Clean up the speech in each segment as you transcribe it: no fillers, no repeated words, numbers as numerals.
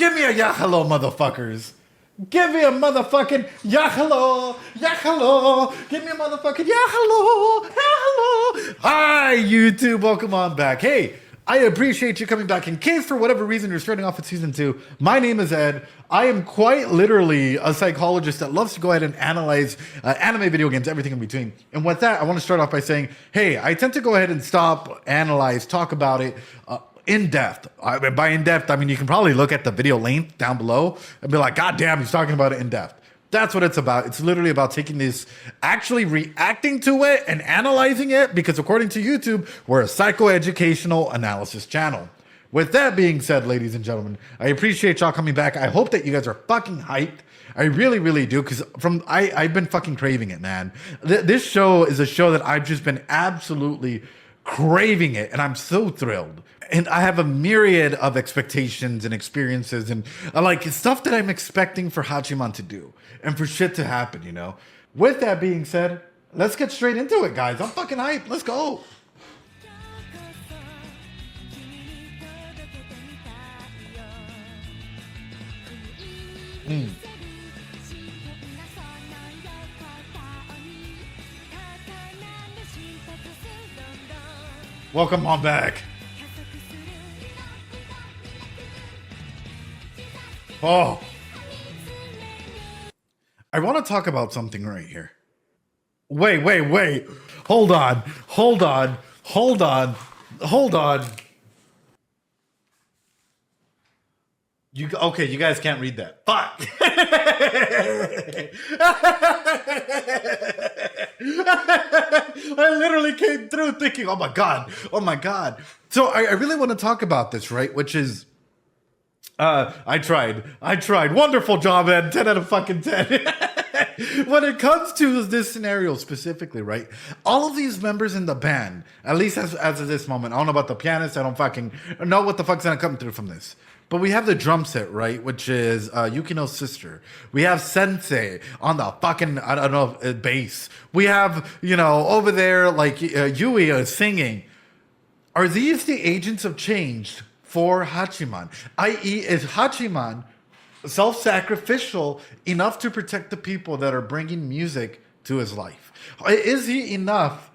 Give me a yahalo, motherfuckers. Give me a motherfucking yahalo, yahalo. Give me a motherfucking yahalo, yahalo. Hi, YouTube. Welcome on back. Hey, I appreciate you coming back. In case for whatever reason you're starting off with season 2, my name is Ed. I am quite literally a psychologist that loves to go ahead and analyze anime, video games, everything in between. And with that, I want to start off by saying, hey, I tend to go ahead and stop, analyze, talk about it in depth. By in depth, I mean you can probably look at the video length down below and be like, God damn, he's talking about it in depth. That's what it's about. It's literally about taking this, actually reacting to it and analyzing it, because according to YouTube, we're a psychoeducational analysis channel. With that being said, ladies and gentlemen, I appreciate y'all coming back. I hope that you guys are fucking hyped. I really, really do, because I've been fucking craving it, man. This show is a show that I've just been absolutely craving it, and I'm so thrilled. And I have a myriad of expectations and experiences and like stuff that I'm expecting for Hachiman to do and for shit to happen, you know? With that being said, let's get straight into it, guys. I'm fucking hyped. Let's go. Welcome on back. Oh, I want to talk about something right here. Wait. Hold on. Okay, you guys can't read that. Fuck. I literally came through thinking, oh my God. So I really want to talk about this, right? Which is, I tried. Wonderful job, Ed. 10 out of fucking 10. When it comes to this scenario specifically, right? All of these members in the band, at least as of this moment, I don't know about the pianist. I don't fucking know what the fuck's gonna come through from this. But we have the drum set, right? Which is Yukino's sister. We have Sensei on the fucking, I don't know, bass. We have, over there, like Yui is singing. Are these the agents of change for Hachiman? I.e., is Hachiman self-sacrificial enough to protect the people that are bringing music to his life? Is he enough,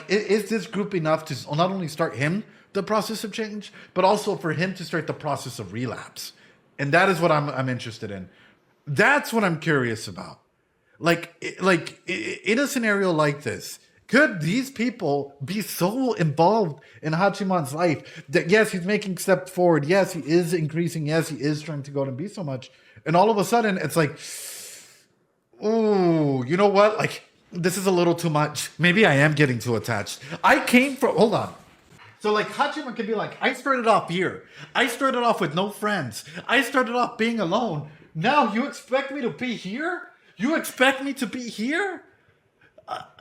is this group enough to not only start him the process of change, but also for him to start the process of relapse? And that is what I'm interested in. That's what I'm curious about. Like in a scenario like this, could these people be so involved in Hachiman's life that yes, he's making steps forward. Yes, he is increasing. Yes, he is trying to go and be so much. And all of a sudden it's like, ooh, you know what? Like, this is a little too much. Maybe I am getting too attached. Hold on. So like Hachiman can be like, I started off here. I started off with no friends. I started off being alone. Now you expect me to be here? You expect me to be here?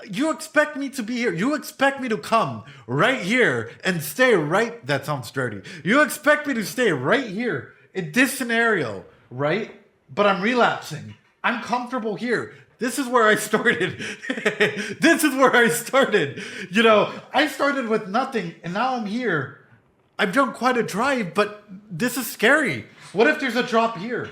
You expect me to be here. You expect me to come right here and stay right. That sounds dirty. You expect me to stay right here in this scenario, right? But I'm relapsing. I'm comfortable here. This is where I started. I started with nothing and now I'm here. I've done quite a drive, but this is scary. What if there's a drop here?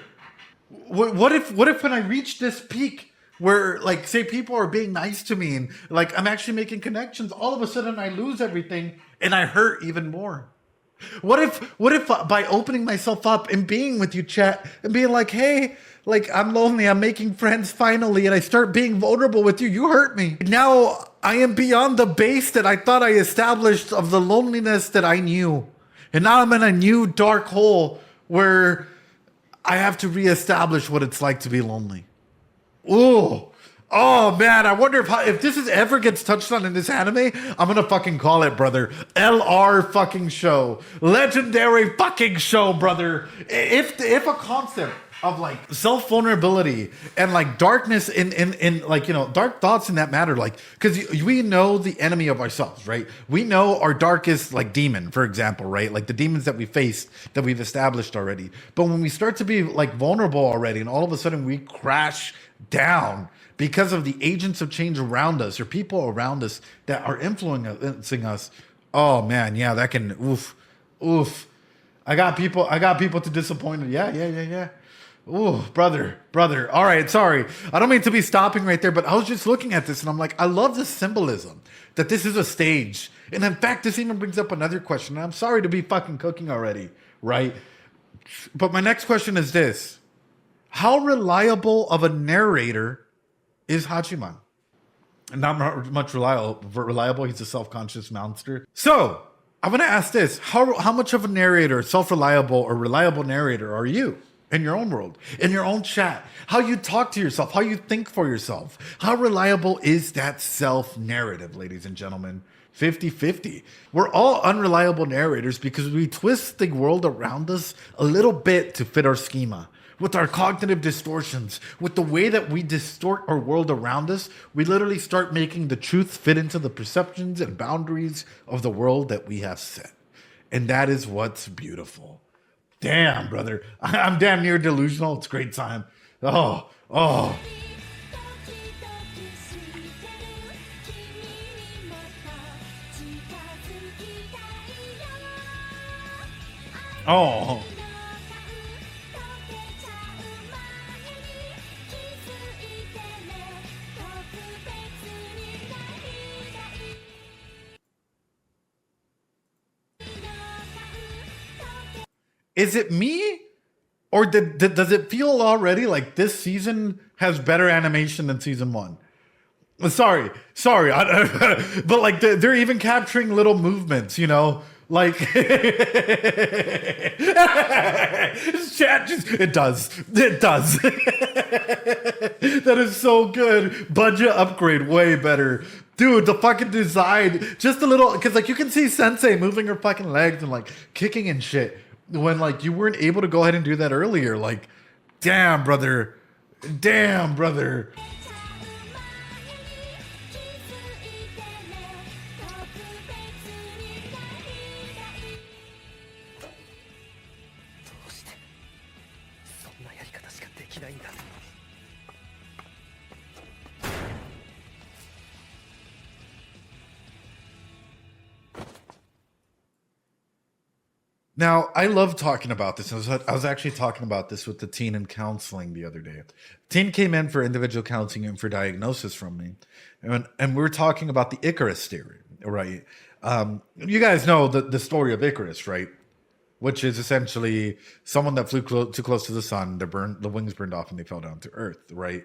What if when I reach this peak where, like, say people are being nice to me and like I'm actually making connections, all of a sudden I lose everything and I hurt even more? What if by opening myself up and being with you, chat, and being like, hey, like, I'm lonely, I'm making friends finally, and I start being vulnerable with you, you hurt me. Now I am beyond the base that I thought I established of the loneliness that I knew. And now I'm in a new dark hole where I have to reestablish what it's like to be lonely. Ooh. Oh man, I wonder if this ever gets touched on in this anime, I'm gonna fucking call it, brother. LR fucking show. Legendary fucking show, brother. If a concept of like self-vulnerability and like darkness in like, dark thoughts in that matter, like, because we know the enemy of ourselves, right? We know our darkest like demon, for example, right? Like the demons that we faced, that we've established already. But when we start to be like vulnerable already and all of a sudden we crash down because of the agents of change around us or people around us that are influencing us, oh man, yeah, that can, oof. I got people to disappoint. Yeah. Ooh, brother. All right, sorry. I don't mean to be stopping right there, but I was just looking at this and I'm like, I love the symbolism that this is a stage. And in fact, this even brings up another question. And I'm sorry to be fucking cooking already, right? But my next question is this. How reliable of a narrator is Hachiman? Not much reliable. He's a self-conscious monster. So, I'm going to ask this. How much of a narrator, self-reliable or reliable narrator are you in your own world, in your own chat? How you talk to yourself, how you think for yourself. How reliable is that self-narrative, ladies and gentlemen? 50-50. We're all unreliable narrators because we twist the world around us a little bit to fit our schema. With our cognitive distortions, with the way that we distort our world around us, we literally start making the truth fit into the perceptions and boundaries of the world that we have set. And that is what's beautiful. Damn, brother. I'm damn near delusional. It's a great time. Oh. Oh. Is it me? Or does it feel already like this season has better animation than season 1? Sorry. But like they're even capturing little movements, you know? Like chat just it does. That is so good. Budget upgrade, way better. Dude, the fucking design, just a little, because like you can see Sensei moving her fucking legs and like kicking and shit. When like you weren't able to go ahead and do that earlier, like, damn, brother. Now, I love talking about this. I was actually talking about this with the teen in counseling the other day. Teen came in for individual counseling and for diagnosis from me. And we were talking about the Icarus theory, right? You guys know the story of Icarus, right? Which is essentially someone that flew too close to the sun, the wings burned off and they fell down to Earth, right?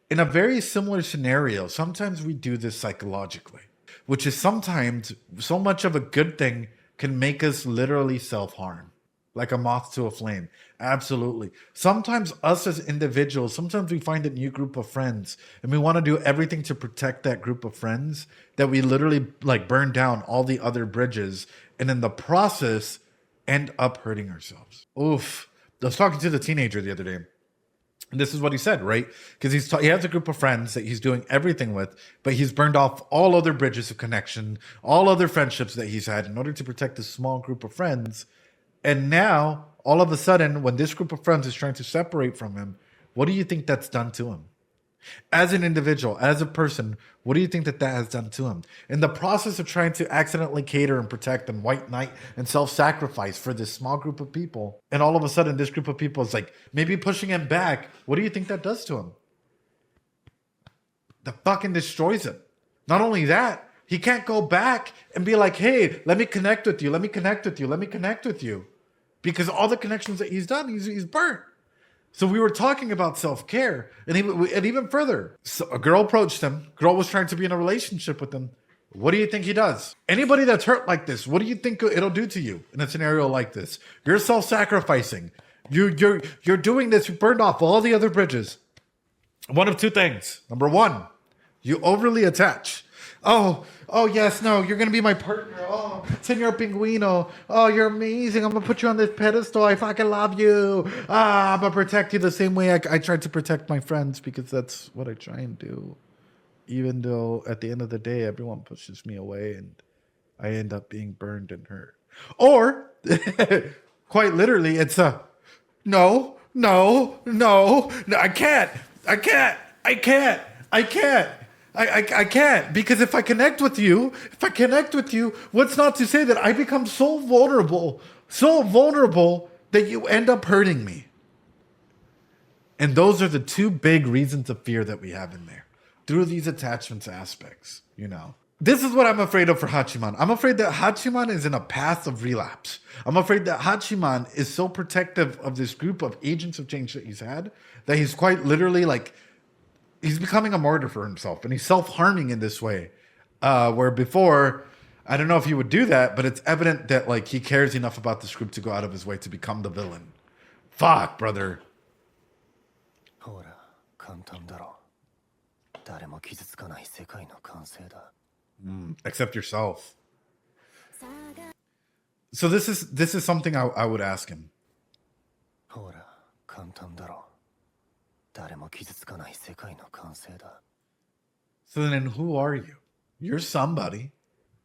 In a very similar scenario, sometimes we do this psychologically, which is sometimes so much of a good thing can make us literally self-harm, like a moth to a flame. Absolutely. Sometimes us as individuals, sometimes we find a new group of friends and we want to do everything to protect that group of friends that we literally like burn down all the other bridges and in the process end up hurting ourselves. Oof. I was talking to the teenager the other day. And this is what he said, right? Because he has a group of friends that he's doing everything with, but he's burned off all other bridges of connection, all other friendships that he's had in order to protect this small group of friends. And now, all of a sudden, when this group of friends is trying to separate from him, what do you think that's done to him? As an individual, as a person, what do you think that has done to him? In the process of trying to accidentally cater and protect and white knight and self-sacrifice for this small group of people, and all of a sudden this group of people is like maybe pushing him back, what do you think that does to him? That fucking destroys him. Not only that, he can't go back and be like, hey, let me connect with you, because all the connections that he's done, he's burnt. So we were talking about self-care, and even further. So a girl approached him. Girl was trying to be in a relationship with him. What do you think he does? Anybody that's hurt like this, what do you think it'll do to you in a scenario like this? You're self-sacrificing. You're doing this. You burned off all the other bridges. One of two things. Number one, you overly attach. Oh, yes, no, you're going to be my partner. Oh, Senor Pinguino. Oh, you're amazing. I'm going to put you on this pedestal. I fucking love you. I'm going to protect you the same way I tried to protect my friends, because that's what I try and do. Even though at the end of the day, everyone pushes me away and I end up being burned and hurt. Or, quite literally, it's no, I can't. I can't, because if I connect with you, what's not to say that I become so vulnerable So vulnerable that you end up hurting me. And those are the two big reasons of fear that we have in there through these attachments aspects, you know. This is what I'm afraid of for Hachiman. I'm afraid that Hachiman is in a path of relapse. I'm afraid that Hachiman is so protective of this group of agents of change that he's had that he's quite literally like, he's becoming a martyr for himself and he's self-harming in this way. Where before, I don't know if he would do that, but it's evident that like he cares enough about this group to go out of his way to become the villain. Fuck, brother. Except yourself. So this is something I would ask him. So then who are you? You're somebody.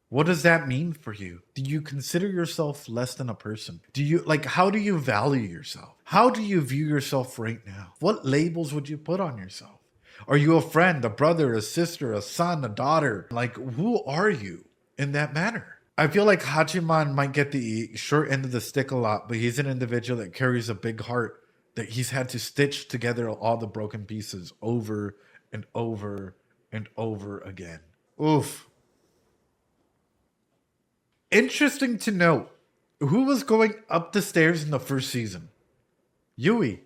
What does that mean for you? Do you consider yourself less than a person? Do you how do you value yourself? How do you view yourself right now? What labels would you put on yourself? Are you a friend, a brother, a sister, a son, a daughter? Like, who are you in that manner? I feel like Hachiman might get the short end of the stick a lot, but he's an individual that carries a big heart that he's had to stitch together all the broken pieces over and over and over again. Oof. Interesting to note, who was going up the stairs in the first season? Yui.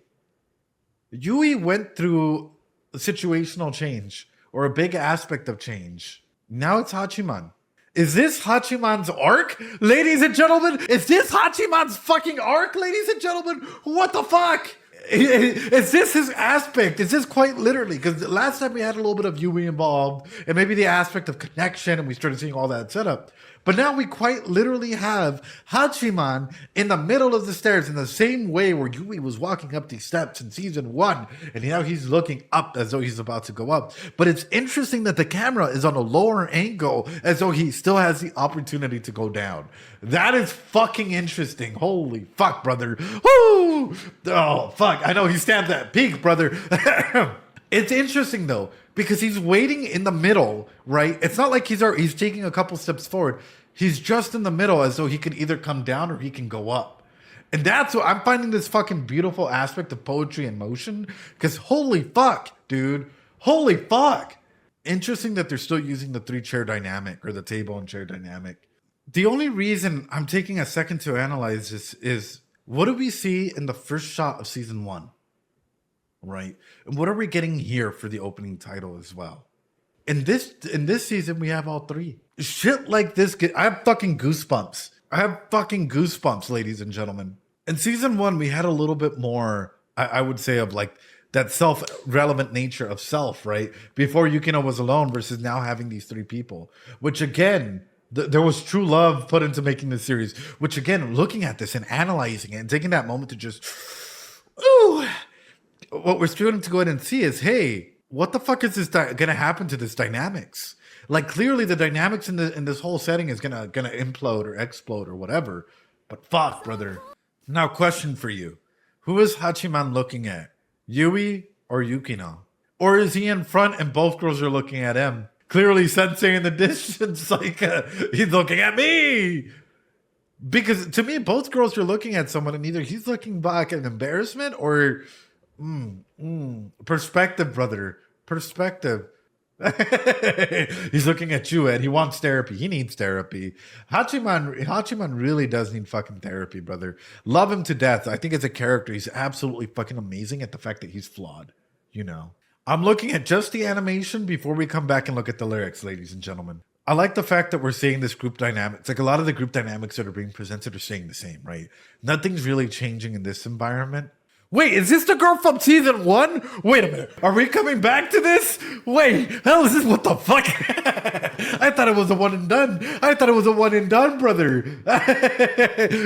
Yui went through a situational change or a big aspect of change. Now it's Hachiman. Is this Hachiman's arc, ladies and gentlemen? Is this Hachiman's fucking arc, ladies and gentlemen? What the fuck? Is this his aspect? Is this quite literally? Because last time we had a little bit of Yui involved and maybe the aspect of connection and we started seeing all that setup. But now we quite literally have Hachiman in the middle of the stairs in the same way where Yui was walking up these steps in season 1. And now he's looking up as though he's about to go up. But it's interesting that the camera is on a lower angle as though he still has the opportunity to go down. That is fucking interesting. Holy fuck, brother. Woo! Oh, fuck. I know he stands at peak, brother. It's interesting, though, because he's waiting in the middle, right? It's not like he's taking a couple steps forward. He's just in the middle as though he could either come down or he can go up. And that's what I'm finding this fucking beautiful aspect of poetry and motion. Because holy fuck, dude. Holy fuck. Interesting that they're still using the 3-chair dynamic or the table and chair dynamic. The only reason I'm taking a second to analyze this is what do we see in the first shot of season 1? Right? And what are we getting here for the opening title as well? In this season, we have all 3. Shit like this, I have fucking goosebumps. I have fucking goosebumps, ladies and gentlemen. In season 1, we had a little bit more, I would say, of like that self-relevant nature of self, right? Before Yukino was alone versus now having these 3 people, which again, there was true love put into making this series, which again, looking at this and analyzing it and taking that moment to just, ooh, what we're starting to go ahead and see is, hey, what the fuck is this going to happen to this dynamics? Like clearly the dynamics in this whole setting is gonna implode or explode or whatever. But fuck, brother. Now, question for you: who is Hachiman looking at, Yui or Yukino? Or is he in front and both girls are looking at him? Clearly, Sensei in the distance, like he's looking at me. Because to me, both girls are looking at someone, and either he's looking back in embarrassment or perspective, brother. Perspective. He's looking at you, Ed. He wants therapy. He needs therapy. Hachiman really does need fucking therapy, brother. Love him to death. I think as a character, he's absolutely fucking amazing at the fact that he's flawed. You know, I'm looking at just the animation before we come back and look at the lyrics, ladies and gentlemen. I like the fact that we're seeing this group dynamic. It's like a lot of the group dynamics that are being presented are staying the same, right? Nothing's really changing in this environment. Wait, is this the girl from season 1? Wait a minute. Are we coming back to this? Wait, hell is this? What the fuck? I thought it was a one and done. I thought it was a one and done, brother.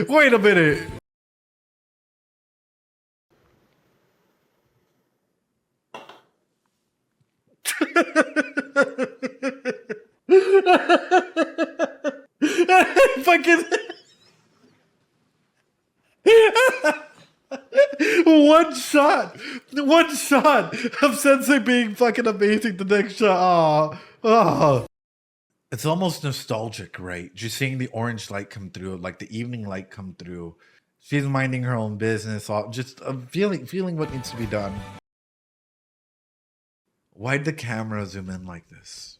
Wait a minute. Fucking one shot of Sensei being fucking amazing. The next shot, oh. It's almost nostalgic, right? Just seeing the orange light come through, like the evening light come through. She's minding her own business, all just feeling what needs to be done. Why'd the camera zoom in like this?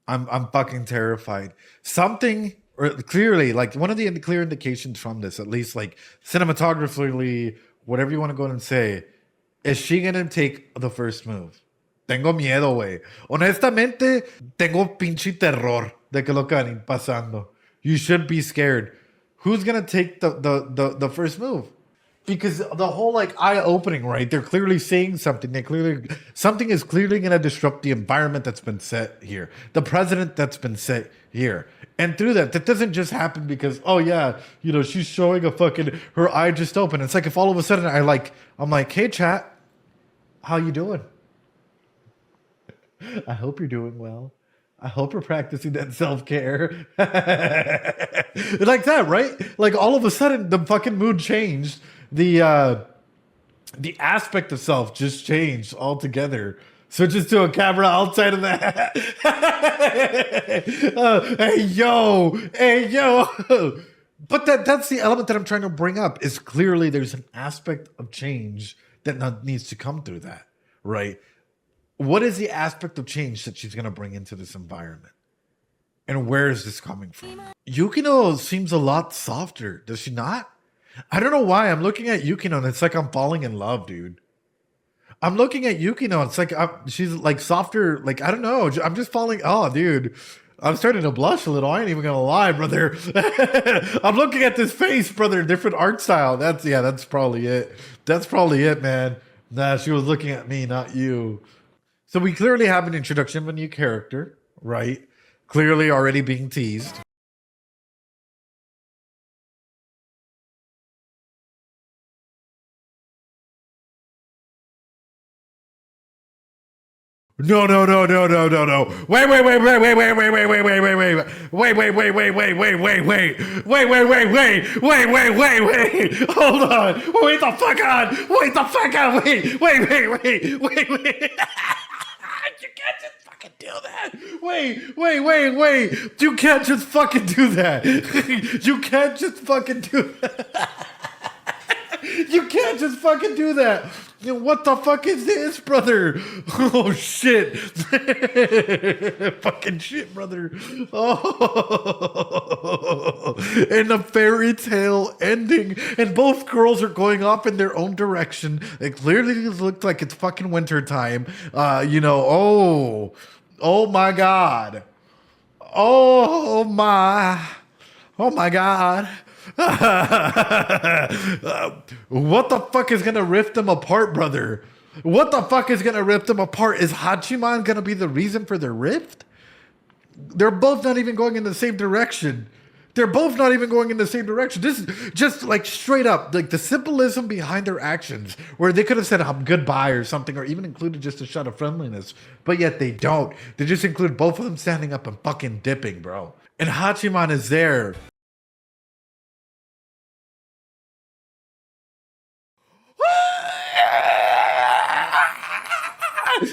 I'm fucking terrified. Something, or clearly, like one of the clear indications from this, at least like cinematographically, whatever you want to go and say, is she gonna take the first move? Tengo miedo, güey. Honestamente, tengo pinche terror de que lo que van pasando. You should be scared. Who's gonna take the first move? Because the whole like eye opening, right? They're clearly saying something. Something is clearly gonna disrupt the environment that's been set here, the president that's been set here, and through that doesn't just happen because oh yeah, you know she's showing a fucking her eye just open. It's like if all of a sudden I'm like, hey chat, how you doing? I hope you're doing well. I hope you're practicing that self-care. Like that, right? Like all of a sudden the fucking mood changed. The aspect of self just changed altogether. Switches to a camera outside of that. Hey yo. But that's the element that I'm trying to bring up is clearly there's an aspect of change that needs to come through that, right? What is the aspect of change that she's going to bring into this environment? And where is this coming from? Yukino seems a lot softer, does she not? I don't know why. I'm looking at Yukino and it's like I'm falling in love, dude. I'm looking at Yukino. It's like she's like softer. Like, I don't know. I'm just falling. Oh, dude. I'm starting to blush a little. I ain't even going to lie, brother. I'm looking at this face, brother. Different art style. That's probably it. That's probably it, man. Nah, she was looking at me, not you. So we clearly have an introduction of a new character, right? Clearly already being teased. No. Wait. Hold on. Wait the fuck on. Wait. You can't just fucking do that. Wait. You can't just fucking do that. You can't just fucking do that. You can't just fucking do that. What the fuck is this, brother? Oh, shit. Fucking shit, brother. Oh. And a fairy tale ending. And both girls are going off in their own direction. It clearly looks like it's fucking winter time. Oh my God. Oh my God. What the fuck is gonna rip them apart, brother? What the fuck is gonna rip them apart? Is Hachiman gonna be the reason for their rift? They're both not even going in the same direction. This is just like straight up, like the symbolism behind their actions, where they could have said goodbye or something, or even included just a shot of friendliness, but yet they don't. They just include both of them standing up and fucking dipping, bro. And Hachiman is there.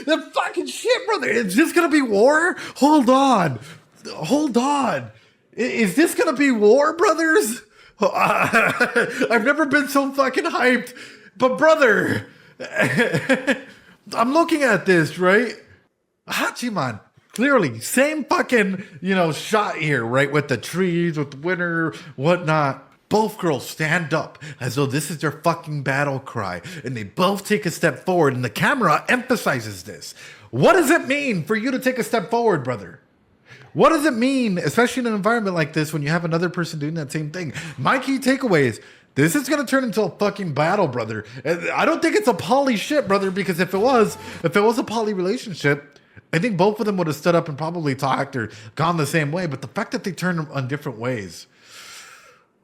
The fucking shit, brother. Is this gonna be war? Hold on. Is this gonna be war, brothers? I've never been so fucking hyped. But brother, I'm looking at this, right? Hachiman, clearly, same fucking, shot here, right? With the trees, with the winter, whatnot. Both girls stand up as though this is their fucking battle cry, and they both take a step forward, and the camera emphasizes this. What does it mean for you to take a step forward, brother? What does it mean, especially in an environment like this, when you have another person doing that same thing? My key takeaway is, this is going to turn into a fucking battle, brother. I don't think it's a poly shit, brother, because if it was a poly relationship, I think both of them would have stood up and probably talked or gone the same way, but the fact that they turned on different ways.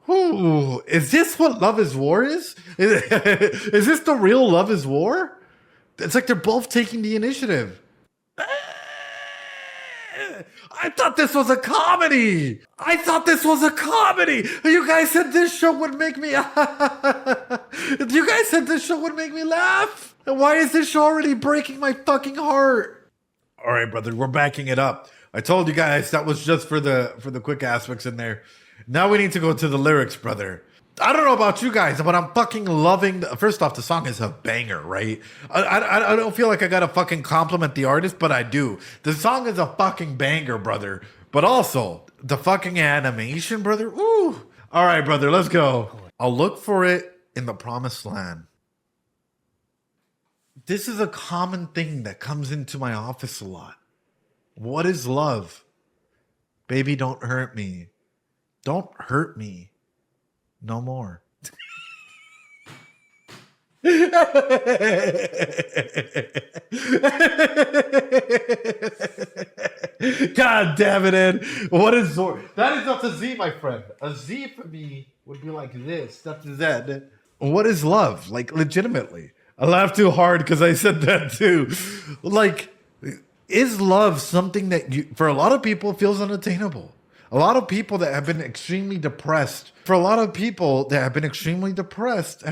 Ooh, is this what Love is War is? Is this the real Love is War? It's like they're both taking the initiative. I thought this was a comedy. You guys said this show would make me laugh. And why is this show already breaking my fucking heart? All right, brother, we're backing it up. I told you guys that was just for the quick aspects in there. Now we need to go to the lyrics, brother. I don't know about you guys, but I'm fucking loving. First off, the song is a banger, right? I don't feel like I gotta fucking compliment the artist, but I do. The song is a fucking banger, brother. But also the fucking animation, brother. Ooh. All right, brother, let's go. I'll look for it in the promised land. This is a common thing that comes into my office a lot. What is love? Baby, don't hurt me. Don't hurt me. No more. God damn it, Ed. What is Zor? That is not a Z, my friend. A Z for me would be like this. That's a Z. What is love? Like, legitimately. I laughed too hard because I said that too. Like, is love something that for a lot of people, feels unattainable? A lot of people that have been extremely depressed, have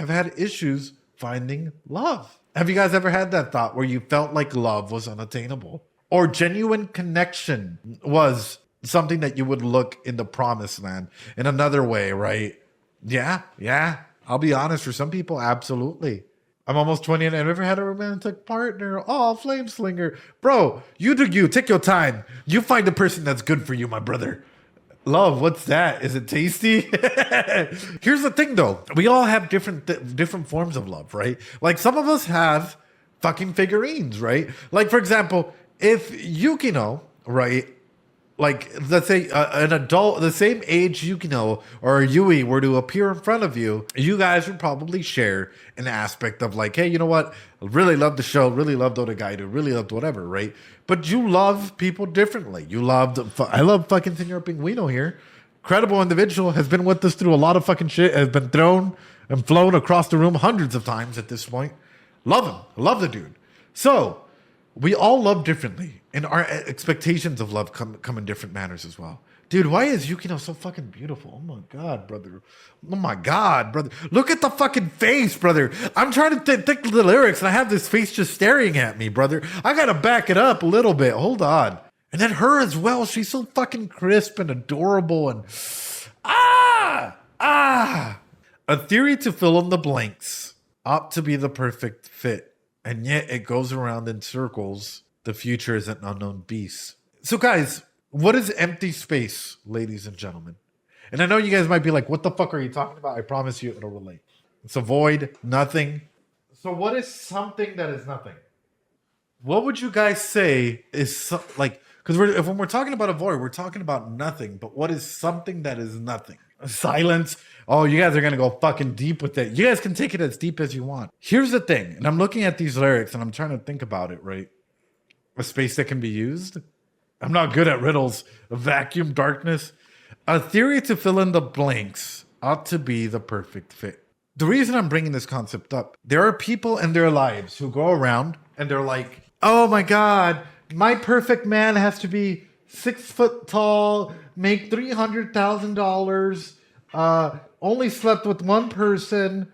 had issues finding love. Have you guys ever had that thought where you felt like love was unattainable? Or genuine connection was something that you would look in the promised land in another way, right? Yeah. I'll be honest, for some people, absolutely. I'm almost 20 and I've never had a romantic partner. Oh, flame slinger. Bro, you do you. Take your time. You find the person that's good for you, my brother. Love, what's that? Is it tasty? Here's the thing, though. We all have different forms of love, right? Like, some of us have fucking figurines, right? Like, for example, if Yukino, right? Like, let's say an adult, the same age Yukino or Yui were to appear in front of you, you guys would probably share an aspect of like, hey, you know what? I really love the show, really loved Oregairu, really loved whatever, right? But you love people differently. I love fucking Senor Pinguino here. Credible individual, has been with us through a lot of fucking shit, has been thrown and flown across the room hundreds of times at this point. Love him. Love the dude. So, we all love differently, and our expectations of love come in different manners as well. Dude, why is Yukino so fucking beautiful? Oh my God, brother. Oh my God, brother. Look at the fucking face, brother. I'm trying to think of the lyrics, and I have this face just staring at me, brother. I gotta back it up a little bit. Hold on. And then her as well. She's so fucking crisp and adorable and... A theory to fill in the blanks ought to be the perfect fit. And yet it goes around in circles. The future is an unknown beast. So guys, what is empty space, ladies and gentlemen? And I know you guys might be like, what the fuck are you talking about? I promise you it'll relate. It's a void, nothing. So what is something that is nothing? What would you guys say is because when we're talking about a void, we're talking about nothing. But what is something that is nothing? Silence. Oh, you guys are going to go fucking deep with it. You guys can take it as deep as you want. Here's the thing. And I'm looking at these lyrics and I'm trying to think about it, right? A space that can be used. I'm not good at riddles. A vacuum, darkness. A theory to fill in the blanks ought to be the perfect fit. The reason I'm bringing this concept up, there are people in their lives who go around and they're like, oh my God, my perfect man has to be 6 foot tall, make $300,000, only slept with one person,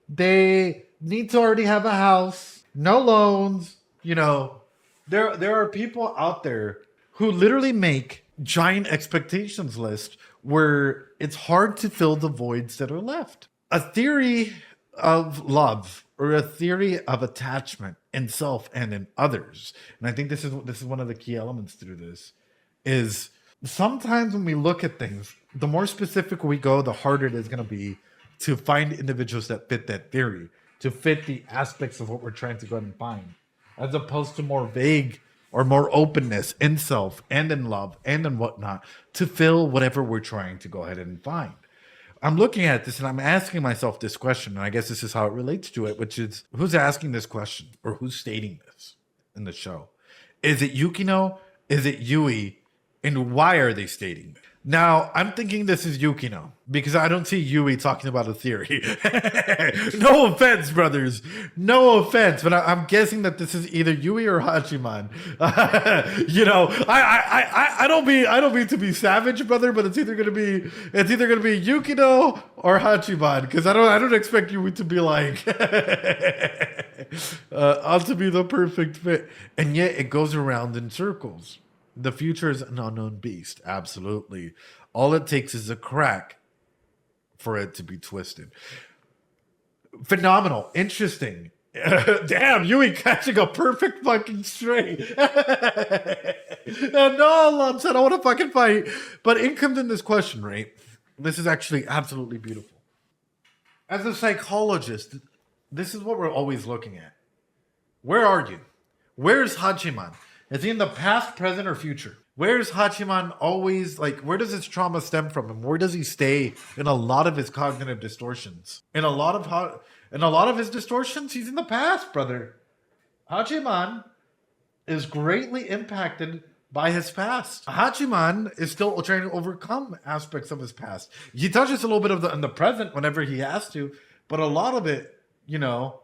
they need to already have a house, no loans. You know, there are people out there who literally make giant expectations list where it's hard to fill the voids that are left. A theory of love or a theory of attachment in self and in others, and I think this is one of the key elements through this, is sometimes when we look at things, the more specific we go, the harder it is going to be to find individuals that fit that theory, to fit the aspects of what we're trying to go ahead and find, as opposed to more vague or more openness in self and in love and in whatnot to fill whatever we're trying to go ahead and find. I'm looking at this and I'm asking myself this question, and I guess this is how it relates to it, which is, who's asking this question or who's stating this in the show? Is it Yukino? Is it Yui? And why are they stating it? Now, I'm thinking this is Yukino because I don't see Yui talking about a theory. No offense, brothers. No offense. But I'm guessing that this is either Yui or Hachiman. You know, I don't mean to be savage, brother, but it's either gonna be Yukino or Hachiman, because I don't expect Yui to be like ought to be the perfect fit. And yet it goes around in circles. The future is an unknown beast. Absolutely. All it takes is a crack for it to be twisted. Phenomenal. Interesting. Damn, Yui catching a perfect fucking stray. And no, lumps, I don't want to fucking fight. But in comes in this question, right? This is actually absolutely beautiful. As a psychologist, this is what we're always looking at. Where are you? Where's Hachiman? Is he in the past, present, or future? Where's Hachiman always, like, where does his trauma stem from him? Where does he stay in a lot of his cognitive distortions? In a lot of his distortions, he's in the past, brother. Hachiman is greatly impacted by his past. Hachiman is still trying to overcome aspects of his past. He touches a little bit of in the present whenever he has to, but a lot of it, you know,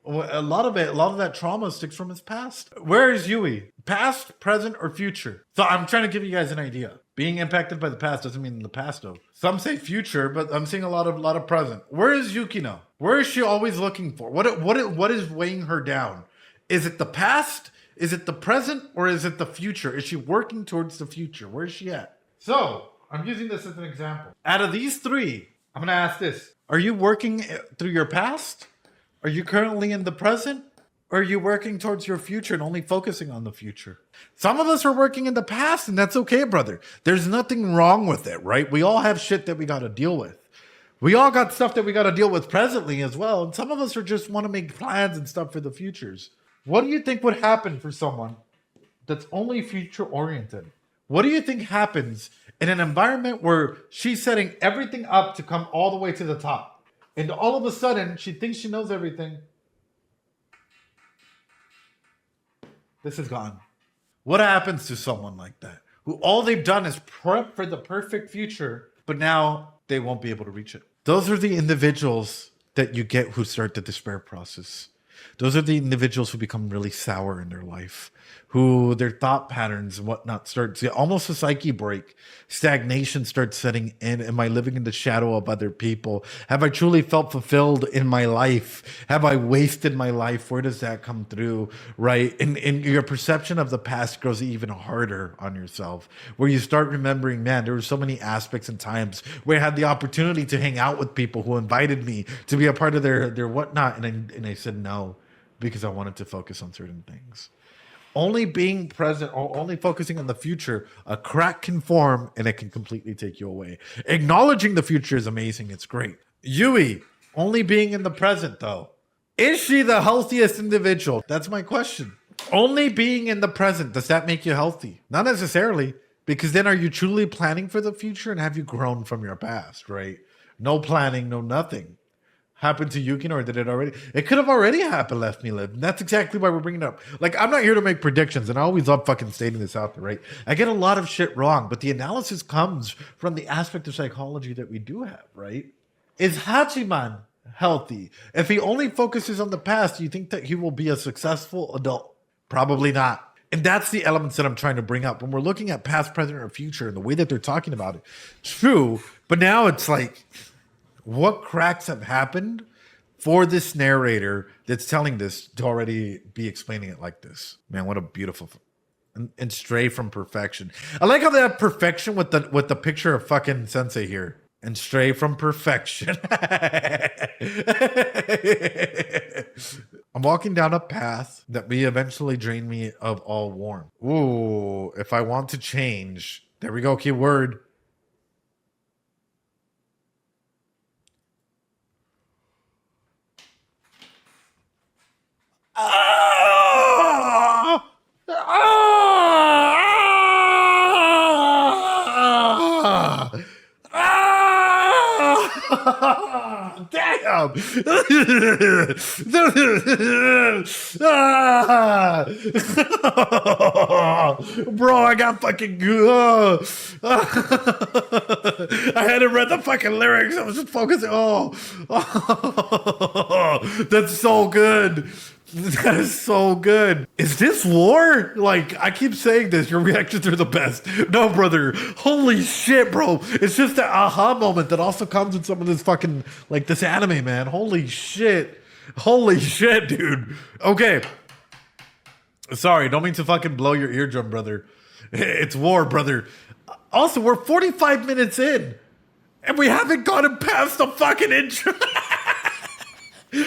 a lot of that trauma sticks from his past. Where is Yui? Past, present, or future? So I'm trying to give you guys an idea. Being impacted by the past doesn't mean the past though. Some say future, but I'm seeing a lot of present. Where is Yukino? Where is she always looking for? What is weighing her down? Is it the past? Is it the present? Or is it the future? Is she working towards the future? Where is she at? So I'm using this as an example. Out of these three, I'm gonna ask this. Are you working through your past? Are you currently in the present? Or are you working towards your future and only focusing on the future? Some of us are working in the past, and that's okay, brother. There's nothing wrong with it, right? We all have shit that we got to deal with. We all got stuff that we got to deal with presently as well. And some of us are just want to make plans and stuff for the futures. What do you think would happen for someone that's only future oriented? What do you think happens in an environment where she's setting everything up to come all the way to the top? And all of a sudden, she thinks she knows everything. This is gone. What happens to someone like that? Who all they've done is prep for the perfect future, but now they won't be able to reach it. Those are the individuals that you get who start the despair process. Those are the individuals who become really sour in their life, who their thought patterns and whatnot starts, almost a psyche break. Stagnation starts setting in. Am I living in the shadow of other people? Have I truly felt fulfilled in my life? Have I wasted my life? Where does that come through, right? And your perception of the past grows even harder on yourself, where you start remembering, man, there were so many aspects and times where I had the opportunity to hang out with people who invited me to be a part of their whatnot. And I said no, because I wanted to focus on certain things. Only being present or only focusing on the future, a crack can form and it can completely take you away. Acknowledging the future is amazing. It's great. Yui, only being in the present though. Is she the healthiest individual? That's my question. Only being in the present, does that make you healthy? Not necessarily, because then are you truly planning for the future and have you grown from your past, right? No planning, no nothing. Happened to Yukino, or did it already? It could have already happened, left me live. And that's exactly why we're bringing it up. Like, I'm not here to make predictions, and I always love fucking stating this out there, right? I get a lot of shit wrong, but the analysis comes from the aspect of psychology that we do have, right? Is Hachiman healthy? If he only focuses on the past, do you think that he will be a successful adult? Probably not. And that's the elements that I'm trying to bring up. When we're looking at past, present, or future, and the way that they're talking about it, true, but now it's like, what cracks have happened for this narrator that's telling this to already be explaining it like this? Man, what a beautiful and stray from perfection. I like how they have perfection with the picture of fucking Sensei here. And stray from perfection. I'm walking down a path that may eventually drain me of all warmth. Ooh, if I want to change, there we go, keyword. Damn! Bro, I got fucking good. I hadn't read the fucking lyrics. I was just focusing. Oh, that's so good. That is so good. Is this war? Like, I keep saying this, your reactions are the best. No, brother. Holy shit, bro. It's just that aha moment that also comes with some of this fucking, like, this anime, man. Holy shit. Holy shit, dude. Okay. Sorry, don't mean to fucking blow your eardrum, brother. It's war, brother. Also, we're 45 minutes in, and we haven't gotten past the fucking intro.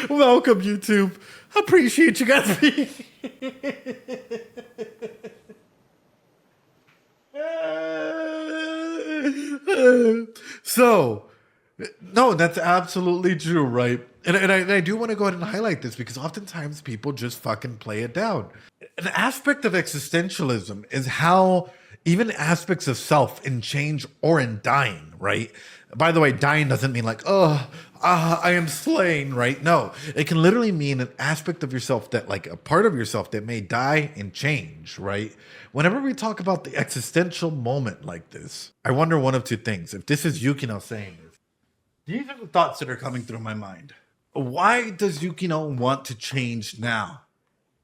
Welcome, YouTube. Appreciate you guys being So, no, that's absolutely true, right? And I do want to go ahead and highlight this because oftentimes people just fucking play it down. An aspect of existentialism is how even aspects of self in change or in dying, right? By the way, dying doesn't mean like, I am slain, right? No, it can literally mean an aspect of yourself that, like a part of yourself that may die and change, right? Whenever we talk about the existential moment like this, I wonder one of two things. If this is Yukino saying this, these are the thoughts that are coming through my mind. Why does Yukino want to change now?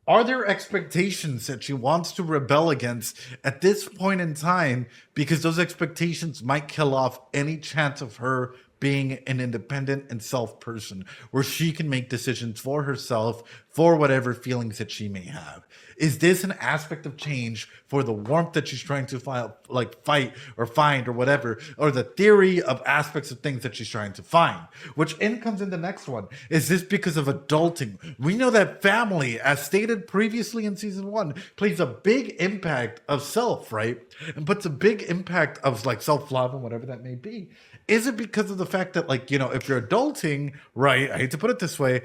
Are there expectations that she wants to rebel against at this point in time because those expectations might kill off any chance of her being an independent and self person where she can make decisions for herself for whatever feelings that she may have? Is this an aspect of change for the warmth that she's trying to fight or find or whatever, or the theory of aspects of things that she's trying to find? Which in comes in the next one. Is this because of adulting? We know that family, as stated previously in season 1, plays a big impact of self, right? And puts a big impact of like self-love and whatever that may be. Is it because of the fact that, like, you know, if you're adulting, right, I hate to put it this way,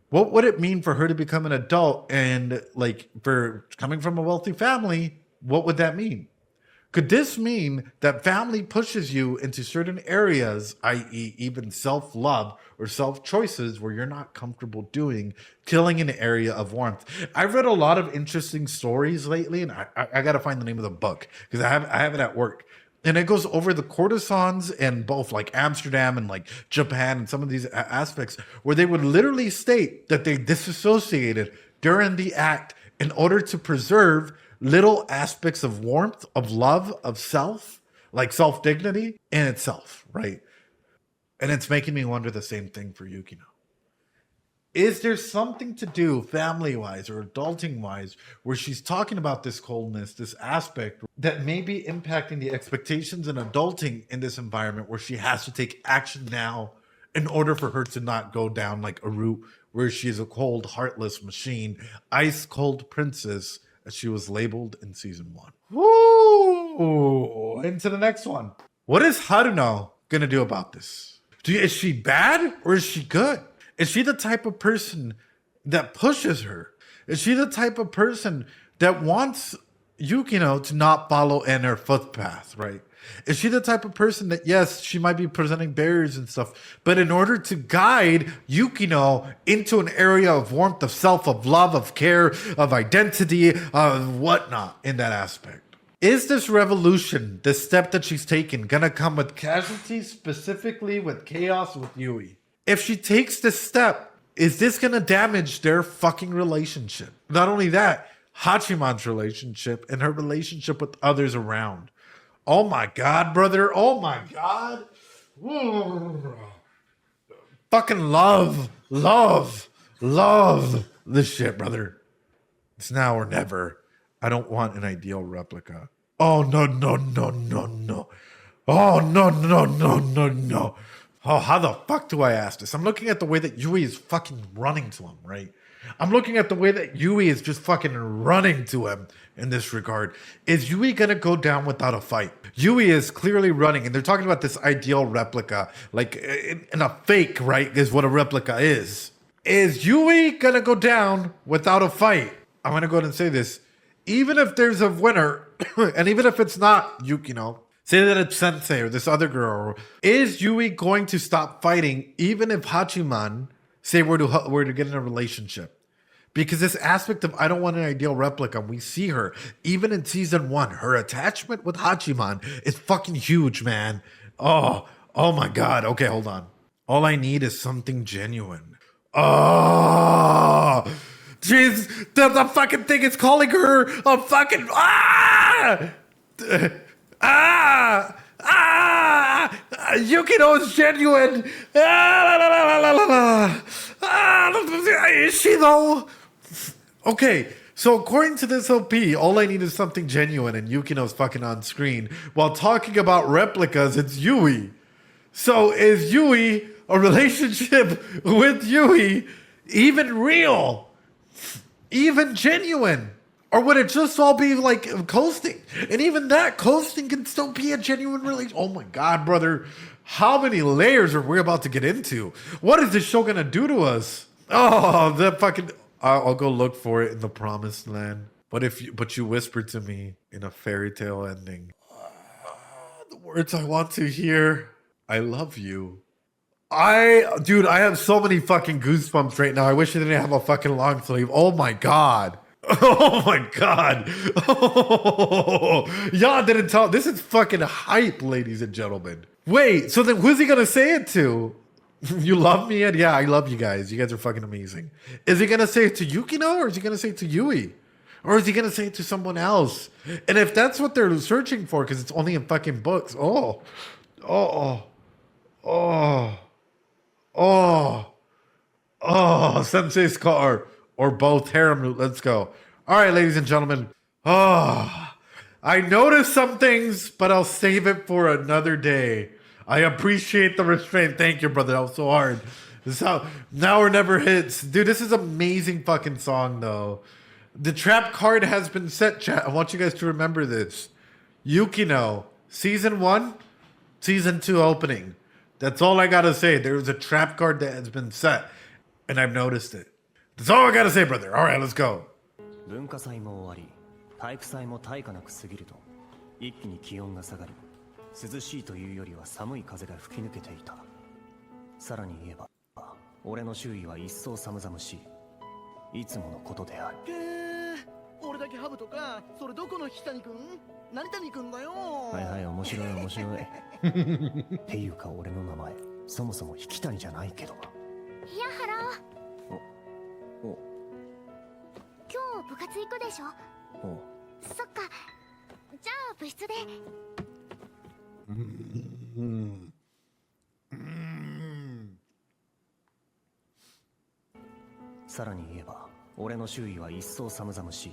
what would it mean for her to become an adult? And like, for coming from a wealthy family, what would that mean? Could this mean that family pushes you into certain areas, i.e. even self-love or self-choices where you're not comfortable doing, killing an area of warmth? I've read a lot of interesting stories lately, and I got to find the name of the book because I have it at work. And it goes over the courtesans in both like Amsterdam and like Japan and some of these aspects where they would literally state that they disassociated during the act in order to preserve little aspects of warmth, of love, of self, like self-dignity in itself, right? And it's making me wonder the same thing for Yukino. Is there something to do family-wise or adulting-wise where she's talking about this coldness, this aspect that may be impacting the expectations in adulting in this environment where she has to take action now in order for her to not go down like a route where she is a cold, heartless machine, ice-cold princess, as she was labeled in season 1. Woo! Into the next one. What is Haruno going to do about this? Is she bad or is she good? Is she the type of person that pushes her? Is she the type of person that wants Yukino to not follow in her footpath, right? Is she the type of person that, yes, she might be presenting barriers and stuff, but in order to guide Yukino into an area of warmth, of self, of love, of care, of identity, of whatnot in that aspect? Is this revolution, this step that she's taken, gonna come with casualties, specifically with chaos with Yui? If she takes this step, is this going to damage their fucking relationship? Not only that, Hachiman's relationship and her relationship with others around. Oh my God, brother. Oh my God. Fucking love this shit, brother. It's now or never. I don't want an ideal replica. Oh, no. Oh, no. Oh, how the fuck do I ask this? I'm looking at the way that Yui is fucking running to him, right? I'm looking at the way that Yui is just fucking running to him in this regard. Is Yui gonna go down without a fight? Yui is clearly running, and they're talking about this ideal replica, like in a fake, right, is what a replica is. Is Yui gonna go down without a fight? I'm gonna go ahead and say this. Even if there's a winner, and even if it's not Yukino, say that it's Sensei or this other girl. Is Yui going to stop fighting even if Hachiman, say, were to get in a relationship? Because this aspect of I don't want an ideal replica, we see her, even in season 1, her attachment with Hachiman is fucking huge, man. Oh my God. Okay, hold on. All I need is something genuine. Oh, jeez, the fucking thing is calling her a fucking Yukino is genuine. Is she though? Okay, So according to this OP, all I need is something genuine, and Yukino's fucking on screen. While talking about replicas, it's Yui. So is Yui, a relationship with Yui, even real? Even genuine? Or would it just all be like coasting? And even that, coasting can still be a genuine relationship. Oh my God, brother. How many layers are we about to get into? What is this show gonna do to us? Oh, that fucking... I'll go look for it in the promised land. But you whispered to me in a fairy tale ending. The words I want to hear. I love you. Dude, I have so many fucking goosebumps right now. I wish I didn't have a fucking long sleeve. Oh my God. Oh my God. Oh, y'all didn't tell. This is fucking hype, ladies and gentlemen. Wait, so then who's he gonna say it to? You love me, and yeah, I love you guys. You guys are fucking amazing. Is he gonna say it to Yukino, or is he gonna say it to Yui? Or is he gonna say it to someone else? And if that's what they're searching for, because it's only in fucking books, oh, Sensei's car, or both harem route. Let's go. All right, ladies and gentlemen. Oh, I noticed some things, but I'll save it for another day. I appreciate the restraint. Thank you, brother. That was so hard. This is how Now or Never hits. Dude, this is amazing fucking song, though. The trap card has been set, chat. I want you guys to remember this. Yukino, season 1, season 2 opening. That's all I gotta say. There's a trap card that has been set, and I've noticed it. That's all I gotta say, brother. All right, let's go. 文化祭も終わり、体育祭も大化なく過ぎると、一気に気温が下がり、涼しいというよりは寒い風が吹き抜けていた。さらに言えば、俺の周囲は一層寒々しい。いつものことである。俺だけハブとか、それどこの引谷くん？何谷くんだよ。はいはい、面白い面白い。っていうか俺の名前、そもそも引谷じゃないけどな。やはら。お。今日部活行くでしょ。お。そっか。じゃあ部室で。さらに言えば、俺の周囲は一層寒々し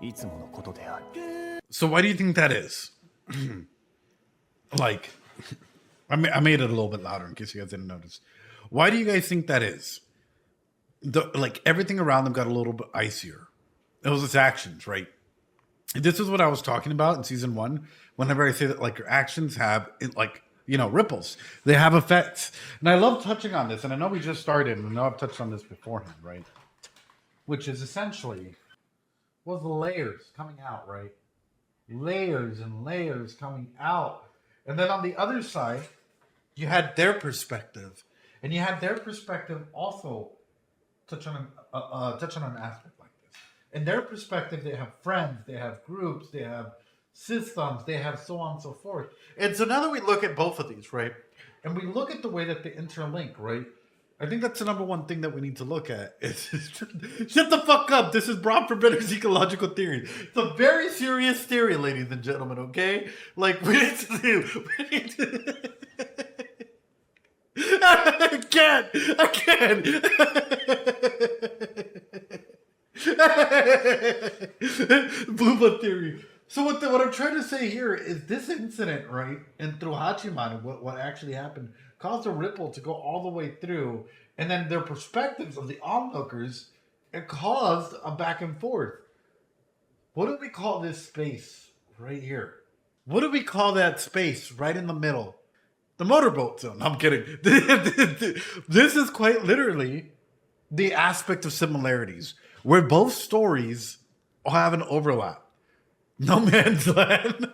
い。いつものことである。So why do you think that is? Like, I made it a little bit louder in case you guys didn't notice. Why do you guys think that is? Like everything around them got a little bit icier. It was its actions, right? This is what I was talking about in season 1. Whenever I say that, like, your actions have, like, you know, ripples. They have effects. And I love touching on this. And I know we just started. And I know I've touched on this beforehand, right? Which is essentially, was the layers coming out, right? Layers and layers coming out. And then on the other side, you had their perspective. And you had their perspective also touch on an aspect like this. In their perspective, they have friends, they have groups, they have systems, they have so on and so forth. And so now that we look at both of these, right, and we look at the way that they interlink, right, I think that's the number one thing that we need to look at. Is shut the fuck up. This is Broad Forbidden Ecological Theory. It's a very serious theory, ladies and gentlemen, okay? Like, we need to do... I can't. Blue blood theory. So what I'm trying to say here is this incident, right, and through Hachiman, what actually happened, caused a ripple to go all the way through, and then their perspectives of the onlookers, it caused a back and forth. What do we call this space right here? What do we call that space right in the middle? The motorboat zone. I'm kidding. This is quite literally the aspect of similarities, where both stories have an overlap. No Man's Land.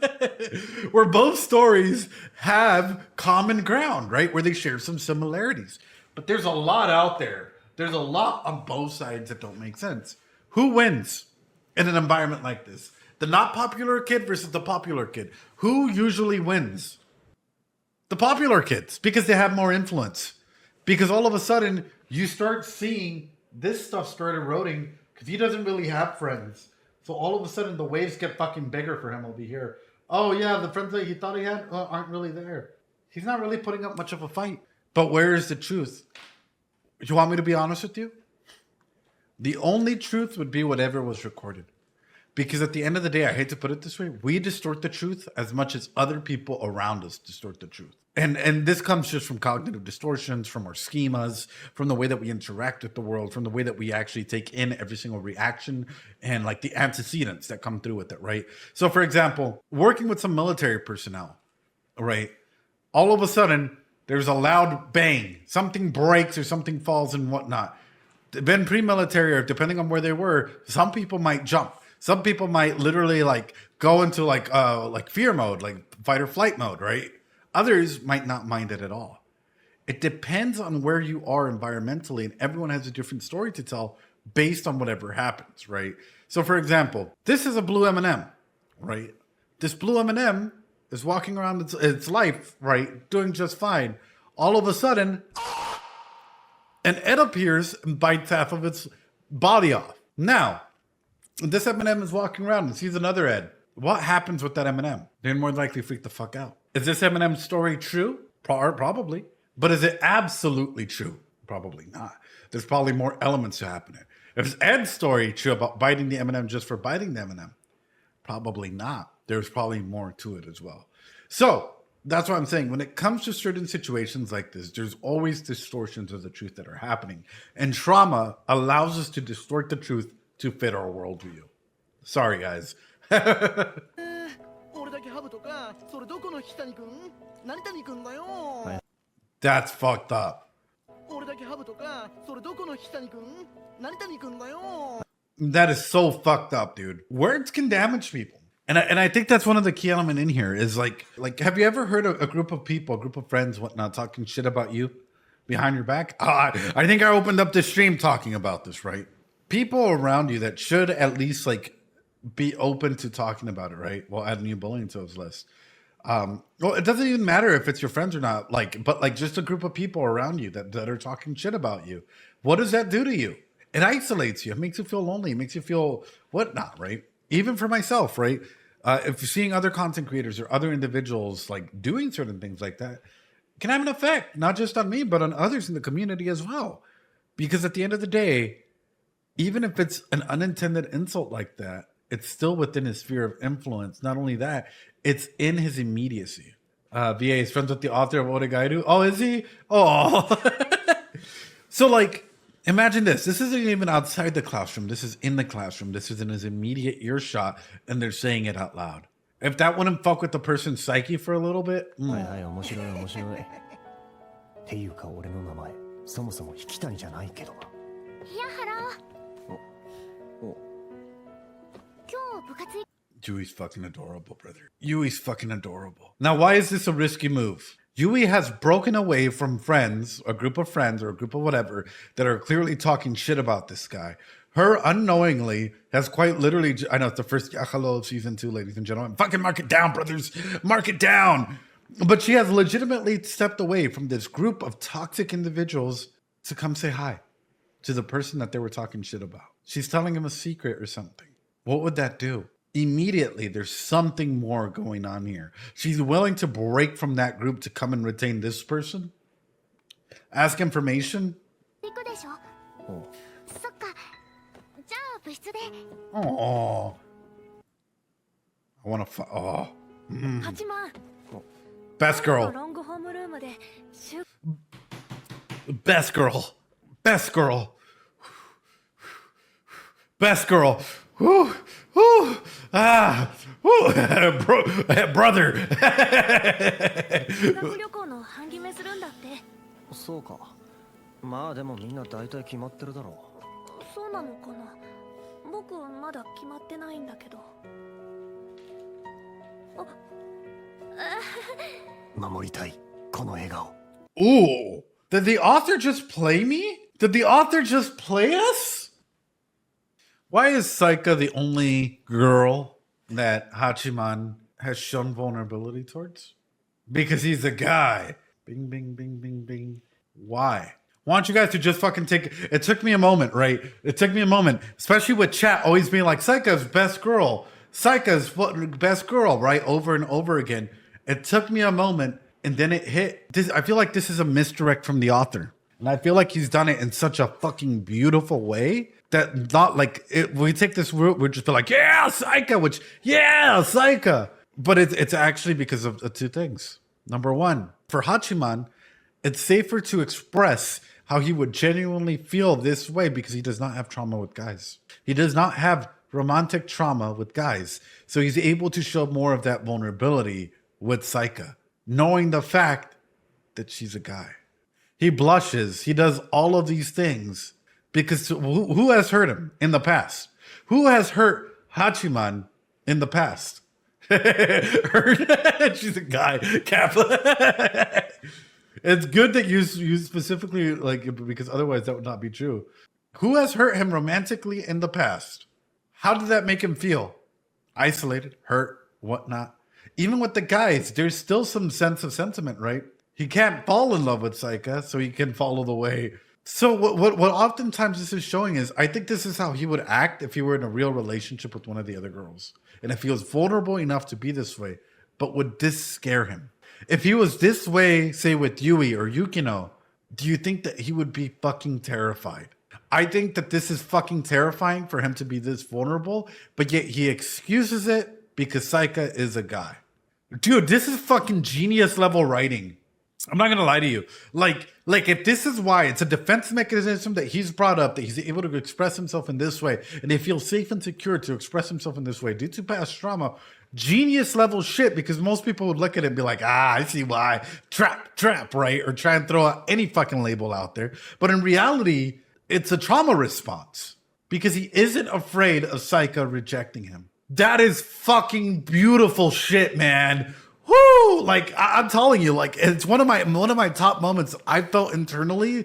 Where both stories have common ground, right? Where they share some similarities. But there's a lot out there. There's a lot on both sides that don't make sense. Who wins in an environment like this? The not popular kid versus the popular kid. Who usually wins? The popular kids, because they have more influence. Because all of a sudden, you start seeing this stuff start eroding because he doesn't really have friends. So all of a sudden, the waves get fucking bigger for him over here. Oh yeah, the friends that he thought he had aren't really there. He's not really putting up much of a fight. But where is the truth? You want me to be honest with you? The only truth would be whatever was recorded. Because at the end of the day, I hate to put it this way, we distort the truth as much as other people around us distort the truth. And this comes just from cognitive distortions, from our schemas, from the way that we interact with the world, from the way that we actually take in every single reaction and like the antecedents that come through with it, right? So for example, working with some military personnel, right? All of a sudden, there's a loud bang, something breaks or something falls and whatnot. Been pre-military or depending on where they were, some people might jump. Some people might literally like go into like fear mode, like fight or flight mode, right? Others might not mind it at all. It depends on where you are environmentally, and everyone has a different story to tell based on whatever happens, right? So for example, this is a blue M&M, right? This blue M&M is walking around its life, right? Doing just fine. All of a sudden, an Ed appears and bites half of its body off. Now, this M&M is walking around and sees another Ed. What happens with that M&M? They're more likely to freak the fuck out. Is this M&M story true? Probably. But is it absolutely true? Probably not. There's probably more elements to happening. Is Ed's story true about biting the M&M just for biting the M&M? Probably not. There's probably more to it as well. So that's what I'm saying. When it comes to certain situations like this, there's always distortions of the truth that are happening. And trauma allows us to distort the truth to fit our worldview. Sorry, guys. 俺だけハブとかそれどこの日谷君何谷君だよ That's fucked up. 俺だけハブとかそれどこの日谷君何谷君だよ That is so fucked up, dude. Words can damage people. And I think that's one of the key element in here is like have you ever heard a group of people, a group of friends, whatnot, talking shit about you behind your back? I think I opened up the stream talking about this, right? People around you that should at least like be open to talking about it, right? We'll add new bullying to his list. Well, it doesn't even matter if it's your friends or not, but just a group of people around you that are talking shit about you. What does that do to you? It isolates you. It makes you feel lonely. It makes you feel whatnot, right? Even for myself, right? If you're seeing other content creators or other individuals like doing certain things like that, it can have an effect, not just on me, but on others in the community as well. Because at the end of the day, even if it's an unintended insult like that, it's still within his sphere of influence. Not only that, it's in his immediacy. VA is friends with the author of Oregairu. Oh, is he? Oh. So, like, imagine this. This isn't even outside the classroom. This is in the classroom. This is in his immediate earshot, and they're saying it out loud. If that wouldn't fuck with the person's psyche for a little bit, はいはい、面白い面白い。っていうか俺の名前、そもそも引谷じゃないけどな。いやハロー。お、今日部活 Yui's fucking adorable, brother. Yui's fucking adorable. Now, why is this a risky move? Yui has broken away from friends, a group of friends or a group of whatever, that are clearly talking shit about this guy. Her unknowingly has quite literally, I know it's the first Yahalo of season 2, ladies and gentlemen. Fucking mark it down, brothers. Mark it down. But she has legitimately stepped away from this group of toxic individuals to come say hi to the person that they were talking shit about. She's telling him a secret or something. What would that do? Immediately, there's something more going on here. She's willing to break from that group to come and retain this person? Ask information? 行くでしょ。お、そっか。じゃあ部室で。 Oh, I want to. Oh, 8万。 best girl, ロングホームルームで集 best girl, best girl, best girl. Whew, whew, brother. 修学旅行の半決めするんだって。そうか。まあでもみんな大体決まってるだろそうなのかな。僕はまだ決まってないんだけど。う。守りたい、この笑顔。 Ooh, did the author just play me? Did the author just play us? Why is Saika the only girl that Hachiman has shown vulnerability towards? Because he's a guy. Bing, bing, bing, bing, bing. Why? I want you guys to just fucking take it. Took me a moment, right? It took me a moment, especially with chat always being like, Saika's best girl. Saika's best girl, right? Over and over again. It took me a moment, and then it hit. I feel like this is a misdirect from the author. And I feel like he's done it in such a fucking beautiful way that not like it, we take this route, we'd just be like, yeah, Psycha, which yeah, Psycha. But it's actually because of two things. Number one, for Hachiman, it's safer to express how he would genuinely feel this way because he does not have trauma with guys. He does not have romantic trauma with guys. So he's able to show more of that vulnerability with Psycha, knowing the fact that she's a guy. He blushes. He does all of these things because who has hurt him in the past? Who has hurt Hachiman in the past? She's a guy. Kappa. It's good that you specifically like because otherwise that would not be true. Who has hurt him romantically in the past? How did that make him feel? Isolated, hurt, whatnot. Even with the guys, there's still some sense of sentiment, right? He can't fall in love with Psycha, so he can follow the way. So what oftentimes this is showing is, I think this is how he would act if he were in a real relationship with one of the other girls. And if he was vulnerable enough to be this way, but would this scare him? If he was this way, say with Yui or Yukino, do you think that he would be fucking terrified? I think that this is fucking terrifying for him to be this vulnerable, but yet he excuses it because Psycha is a guy. Dude, this is fucking genius level writing. I'm not gonna lie to you. Like if this is why it's a defense mechanism that he's brought up, that he's able to express himself in this way, and they feel safe and secure to express himself in this way due to past trauma, genius level shit, because most people would look at it and be like, I see why. Trap, right? Or try and throw out any fucking label out there. But in reality, it's a trauma response because he isn't afraid of Psycha rejecting him. That is fucking beautiful shit, man. Woo! Like I'm telling you, like it's one of my top moments. I felt internally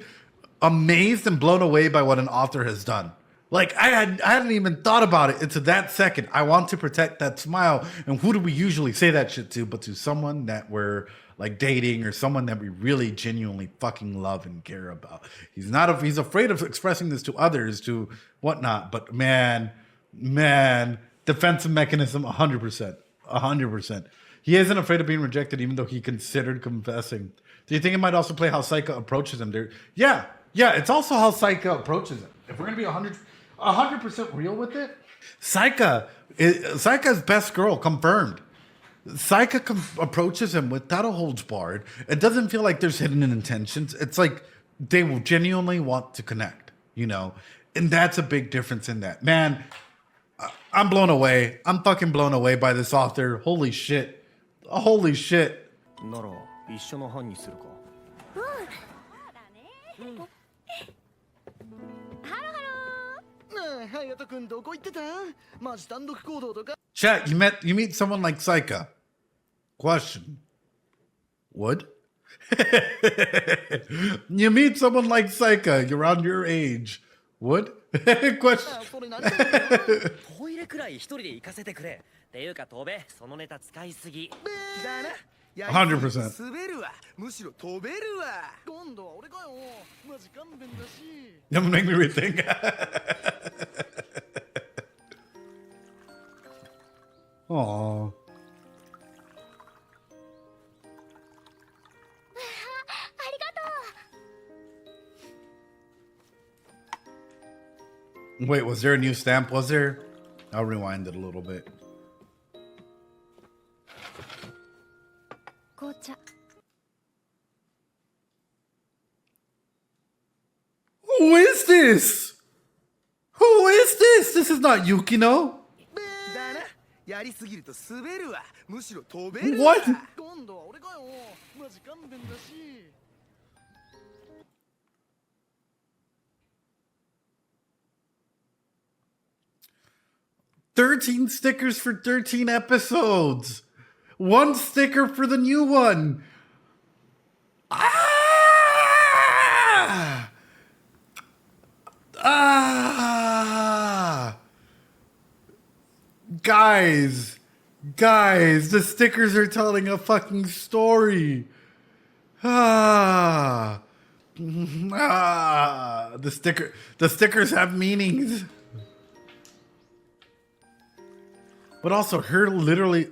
amazed and blown away by what an author has done. Like I hadn't even thought about it until that second. I want to protect that smile. And who do we usually say that shit to? But to someone that we're like dating or someone that we really genuinely fucking love and care about. He's afraid of expressing this to others, to whatnot. But man, defensive mechanism, 100%. He isn't afraid of being rejected, even though he considered confessing. Do you think it might also play how Psycha approaches him? Yeah. It's also how Psycha approaches him. If we're gonna be 100% real with it, Psycha's best girl confirmed. Psycha approaches him without a holds barred. It doesn't feel like there's hidden intentions. It's like they will genuinely want to connect, and that's a big difference in that. Man, I'm blown away. I'm fucking blown away by this author. Holy shit. なら一緒の班にするか。隼人君どこ行ってた？マジ単独行動とか。Chat, you meet someone like Psycha. Question. Would? You meet someone like Psycha, you're around your age. Would? Question. トイレくらい一人で行かせてくれ。っていうか飛べ、そのネタ使いすぎ。だな。 100%. 滑るわ。むしろ飛べるわ。今度は俺かよ。マジ勘弁だし。Don't make me rethink. Aww. Wait, was there a new stamp? Was there? I'll rewind it a little bit. Who is this? Who is this? This is not Yukino. What? 今度は俺かよ。マジ勘弁だし。13 stickers for 13 episodes. 1 sticker for the new one. Guys, the stickers are telling a fucking story. The stickers have meanings. But also her literally,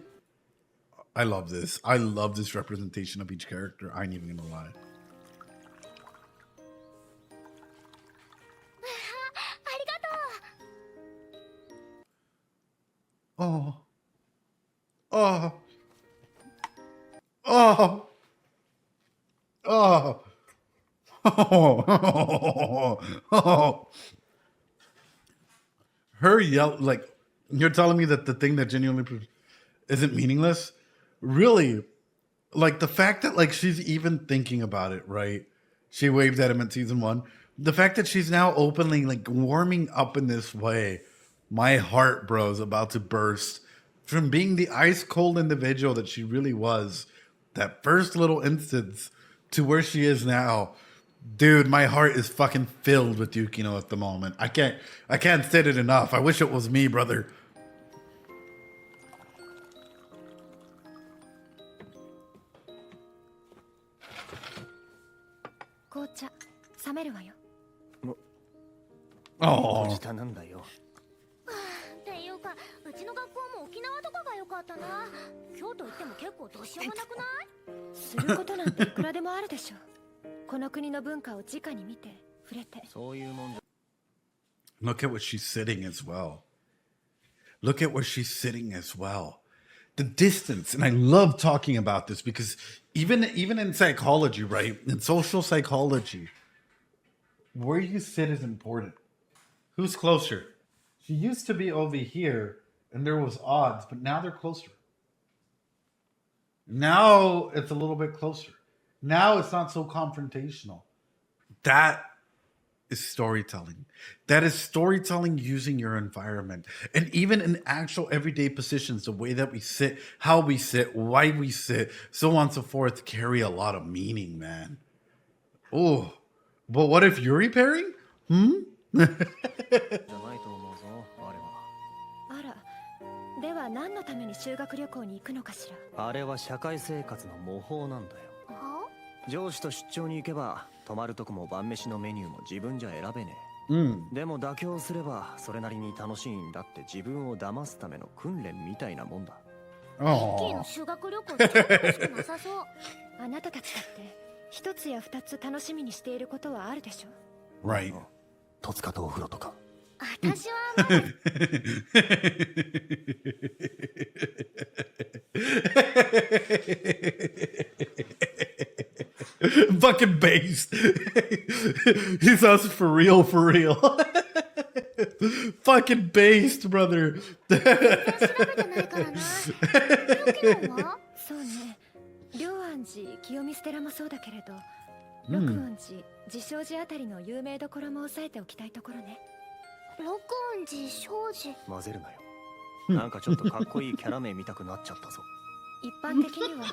I love this. I love this representation of each character. I ain't even gonna lie. Oh. Oh. Oh. Oh. Oh. Oh. Her yell, like, you're telling me that the thing that genuinely isn't meaningless? Really? Like, the fact that, like, she's even thinking about it, right? She waved at him in season 1. The fact that she's now openly, like, warming up in this way. My heart, bro, is about to burst. From being the ice cold individual that she really was, that first little instance, to where she is now. Dude, my heart is fucking filled with Yukino at the moment. I can't state it enough. I wish it was me, brother. Oh. 下なんだよ。っていうか、うちの学校も沖縄とかが良かったな。京都行っても結構どうしようもなくない？することなんていくらでもあるでしょ。この国の文化を直に見て触れて。そういうもんじゃ。Look at what she's sitting as well. Look at where she's sitting as well. The distance, and I love talking about this because even in psychology, right? In social psychology, where you sit is important. Who's closer? She used to be over here, and there was odds, but now they're closer. Now it's a little bit closer. Now it's not so confrontational. That is storytelling. That is storytelling using your environment. And even in actual everyday positions, the way that we sit, how we sit, why we sit, so on and so forth, carry a lot of meaning, man. Oh, but what if you're repairing? じゃないと思うぞ、あれは。あら、では何のために修学旅行に行くのかしら。あれは社会生活の模倣なんだよ。は？上司と出張に行けば泊まるとこも晩飯のメニューも自分じゃ選べねえ。でも妥協すればそれなりに楽しいんだって自分を騙すための訓練みたいなもんだ。ミッキーの修学旅行超楽しくなさそう。あなたたちだって一つや二つ楽しみにしていることはあるでしょ。Right. 戸塚とお風呂とか。私はまだ。Fucking based. He's us for real, for real. Fucking based, brother. 調べてないからな。ユキノは？そうね。龍安寺、清水寺もそうだけれど、六雲寺、自正寺あたりの有名どころも押さえておきたいところね。六雲寺、正寺。混ぜるなよ。なんかちょっとかっこいいキャラ名見たくなっちゃったぞ。一般的には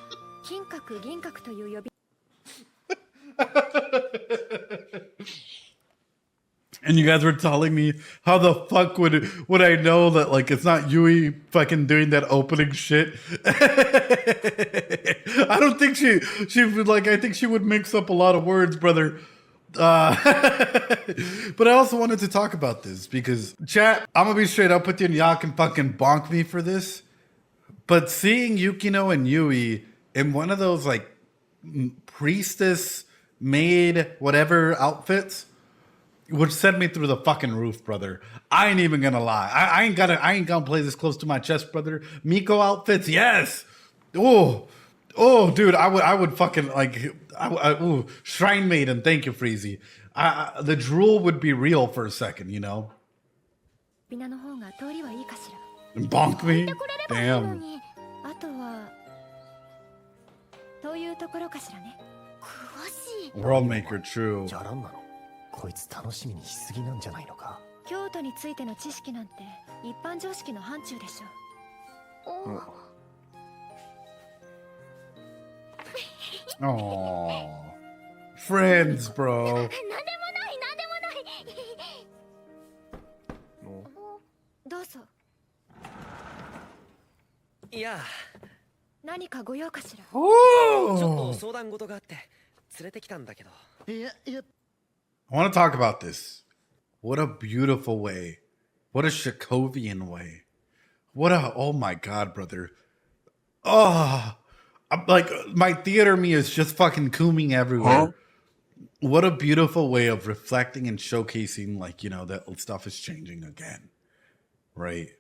金閣、銀閣という呼び。And you guys were telling me how the fuck would I know that like it's not Yui fucking doing that opening shit? I don't think she would like. I think she would mix up a lot of words, brother. But I also wanted to talk about this because chat. I'm gonna be straight up with you, and y'all can fucking bonk me for this. But seeing Yukino and Yui in one of those like priestess maid whatever outfits would send me through the fucking roof, brother. I ain't even gonna lie. I ain't gonna play this close to my chest, brother. Miko outfits, yes. Oh, dude, I would fucking like. Ooh, Shrine Maiden. Thank you, Freezy. The drool would be real for a second, you know. Bonk me. Damn. あとはというところかしらね。詳しい。 World Maker, true. じゃらんなの。こいつ楽しみにしすぎなんじゃないのか。京都についての知識なんて一般常識の範疇でしょ。Aww. Friends, bro. なんでもない、なんでもない。どうぞ。いや、何かご用かしら。ちょっと相談事があって連れてきたんだけど。いや、 I want to talk about this. What a beautiful way. What a Chekhovian way. What a, oh my God, brother. Oh, I'm like, my theater me is just fucking cooming everywhere. Huh? What a beautiful way of reflecting and showcasing, like, you know, that stuff is changing again. Right?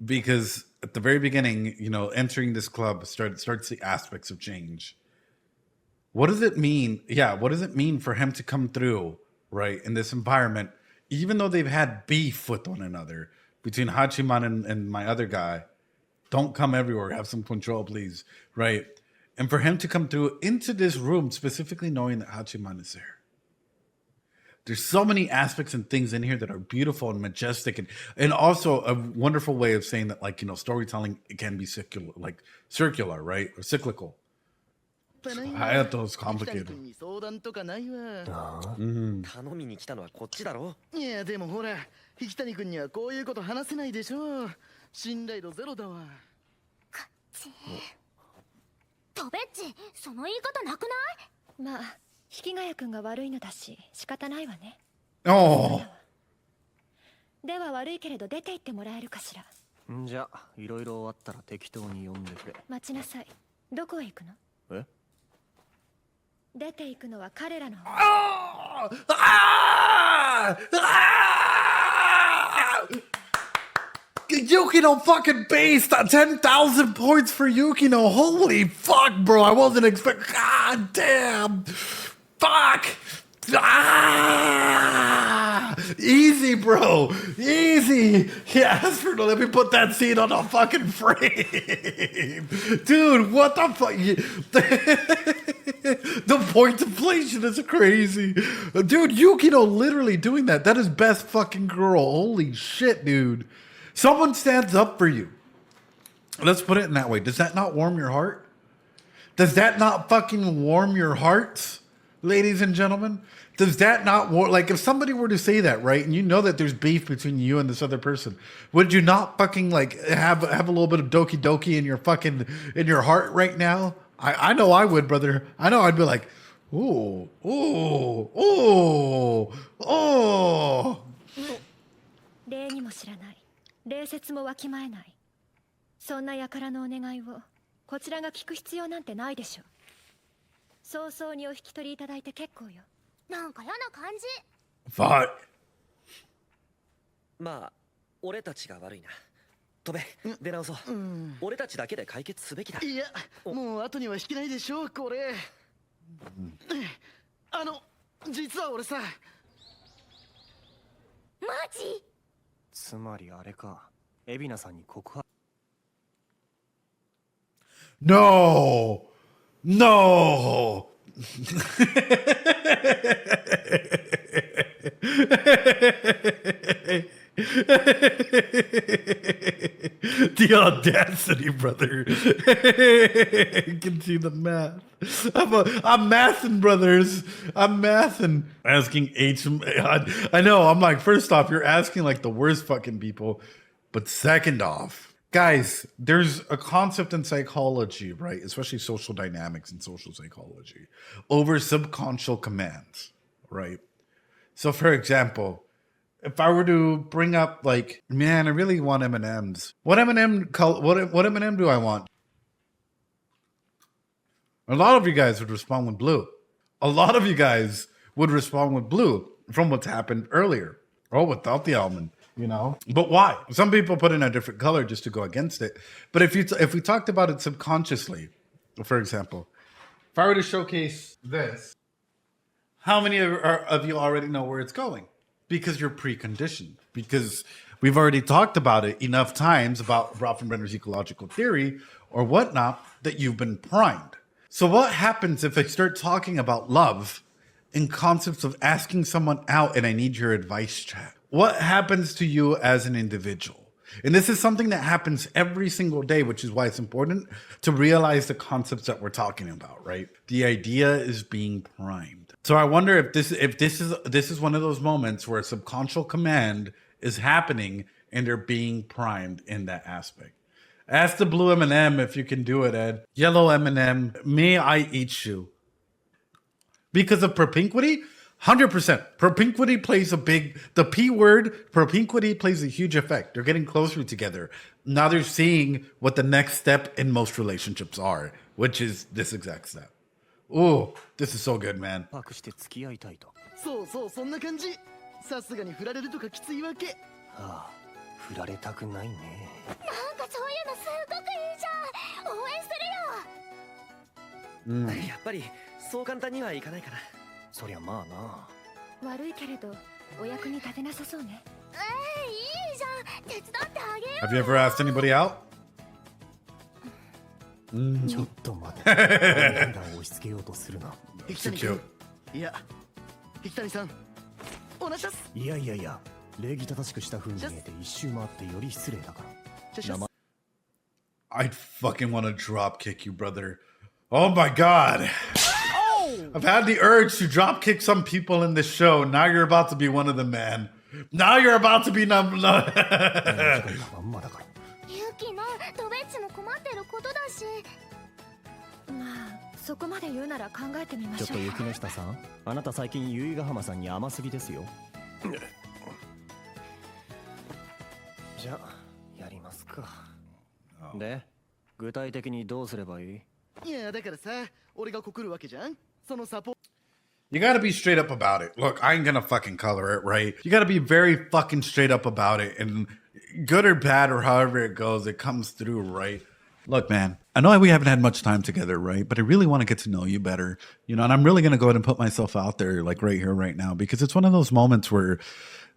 Because at the very beginning, you know, entering this club starts the aspects of change. What does it mean? Yeah, what does it mean for him to come through, right, in this environment, even though they've had beef with one another between Hachiman and my other guy? Don't come everywhere. Have some control, please, right? And for him to come through into this room, specifically knowing that Hachiman is there. There's so many aspects and things in here that are beautiful and majestic, and also a wonderful way of saying that, like, you know, storytelling, it can be circular, right? Or cyclical. Hayato is complicated. 頼みに来たのはこっちだろ。いやでもほら、引谷君にはこういうこと話せないでしょう。信頼度ゼロだわ。トベッチ、その言い方なくない？まあ、引谷君が悪いのだし仕方ないわね。おー。では悪いけれど出て行ってもらえるかしら。んじゃ、いろいろ終わったら適当に呼んでくれ。待ちなさい。どこへ行くの？え？出て行くのは彼らの方。Yukino fucking based 10,000 points for Yukino. Holy fuck, bro. I wasn't expecting. God damn. Fuck. Easy, bro. Easy. He asked for to let me put that scene on a fucking frame. Dude, what the fuck? The point inflation is crazy. Dude, Yukino literally doing that. That is best fucking girl. Holy shit, dude. Someone stands up for you. Let's put it in that way. Does that not warm your heart? Does that not fucking warm your hearts, ladies and gentlemen? Does that not like, if somebody were to say that, right, and you know that there's beef between you and this other person, would you not fucking like have a little bit of doki doki in your heart right now? I know I would, brother. I know I'd be like, ooh, ooh, ooh, ooh. 礼にも知らない。礼節もわきまえない。そんな輩のお願いをこちらが聞く必要なんてないでしょう。早々にお引き取りいただいて結構よ。なんか嫌な感じ。Fuck. まあ、俺たちが悪いな。飛べ、出直そう。俺たちだけで解決すべきだ。いや、もう後には引けないでしょう、これ。実は俺さ。マジ？つまりあれか、海老名さんに告白。No! No! The audacity, brother. You can see the math. I'm mathing, brothers. I'm mathing. Asking I know, I'm like, first off, you're asking like the worst fucking people. But second off, guys, there's a concept in psychology, right? Especially social dynamics and social psychology, over subconscious commands, right? So for example, if I were to bring up like, man, I really want M&Ms. What M&M do I want? A lot of you guys would respond with blue. A lot of you guys would respond with blue from what's happened earlier. Or without the almond, you know? But why? Some people put in a different color just to go against it. But if we talked about it subconsciously, for example, if I were to showcase this, how many of you already know where it's going? Because you're preconditioned. Because we've already talked about it enough times about Rothenbrenner's ecological theory or whatnot that you've been primed. So what happens if I start talking about love in concepts of asking someone out and I need your advice chat? What happens to you as an individual? And this is something that happens every single day, which is why it's important to realize the concepts that we're talking about, right? The idea is being primed. So I wonder if this is one of those moments where a subconscious command is happening and they're being primed in that aspect. Ask the blue M&M if you can do it, Ed. Yellow M&M, may I eat you? Because of propinquity? 100%. Propinquity plays the P word, propinquity plays a huge effect. They're getting closer together. Now they're seeing what the next step in most relationships are, which is this exact step. Ooh, this is so good, man. パクして付き合いたいと。そうそう、そんな感じ。さすがに振られるとかきついわけ。ああ、振られたくないね。なんやっぱりそう簡単にはいかないかな。そりゃまあな。悪いけれどお役に立てなさそうね。いいじゃん、手伝ってあげよ Have you ever asked anybody out? ちょっと待て。判断を押し付けようとするな。引 So 谷 cute. 君、いや引谷さん、お願いします。いやいやいや、礼儀正しくした風に見えて一周回ってより失礼だから。シャシャ I'd fucking want to drop kick you, brother. Oh my god. I've had the urge to drop kick some people in this show. Now you're about to be one of them, man. Now you're about to be number. まんまだから。う。ユキのドベッチも困ってることだし。まあそこまで言うなら考えてみましょう。ちょっと雪の下さん、あなた最近由比ヶ浜さんに甘すぎですよ。じゃあやりますか。で、具体的にどうすればいい？いやだからさ、俺が告るわけじゃん。そのサポ You gotta be straight up about it. Look, I ain't gonna fucking color it, right? You gotta be very fucking straight up about it. And good or bad or however it goes, it comes through, right? Look, man, I know we haven't had much time together, right? But I really want to get to know you better, you know, and I'm really going to go ahead and put myself out there, like right here, right now, because it's one of those moments where,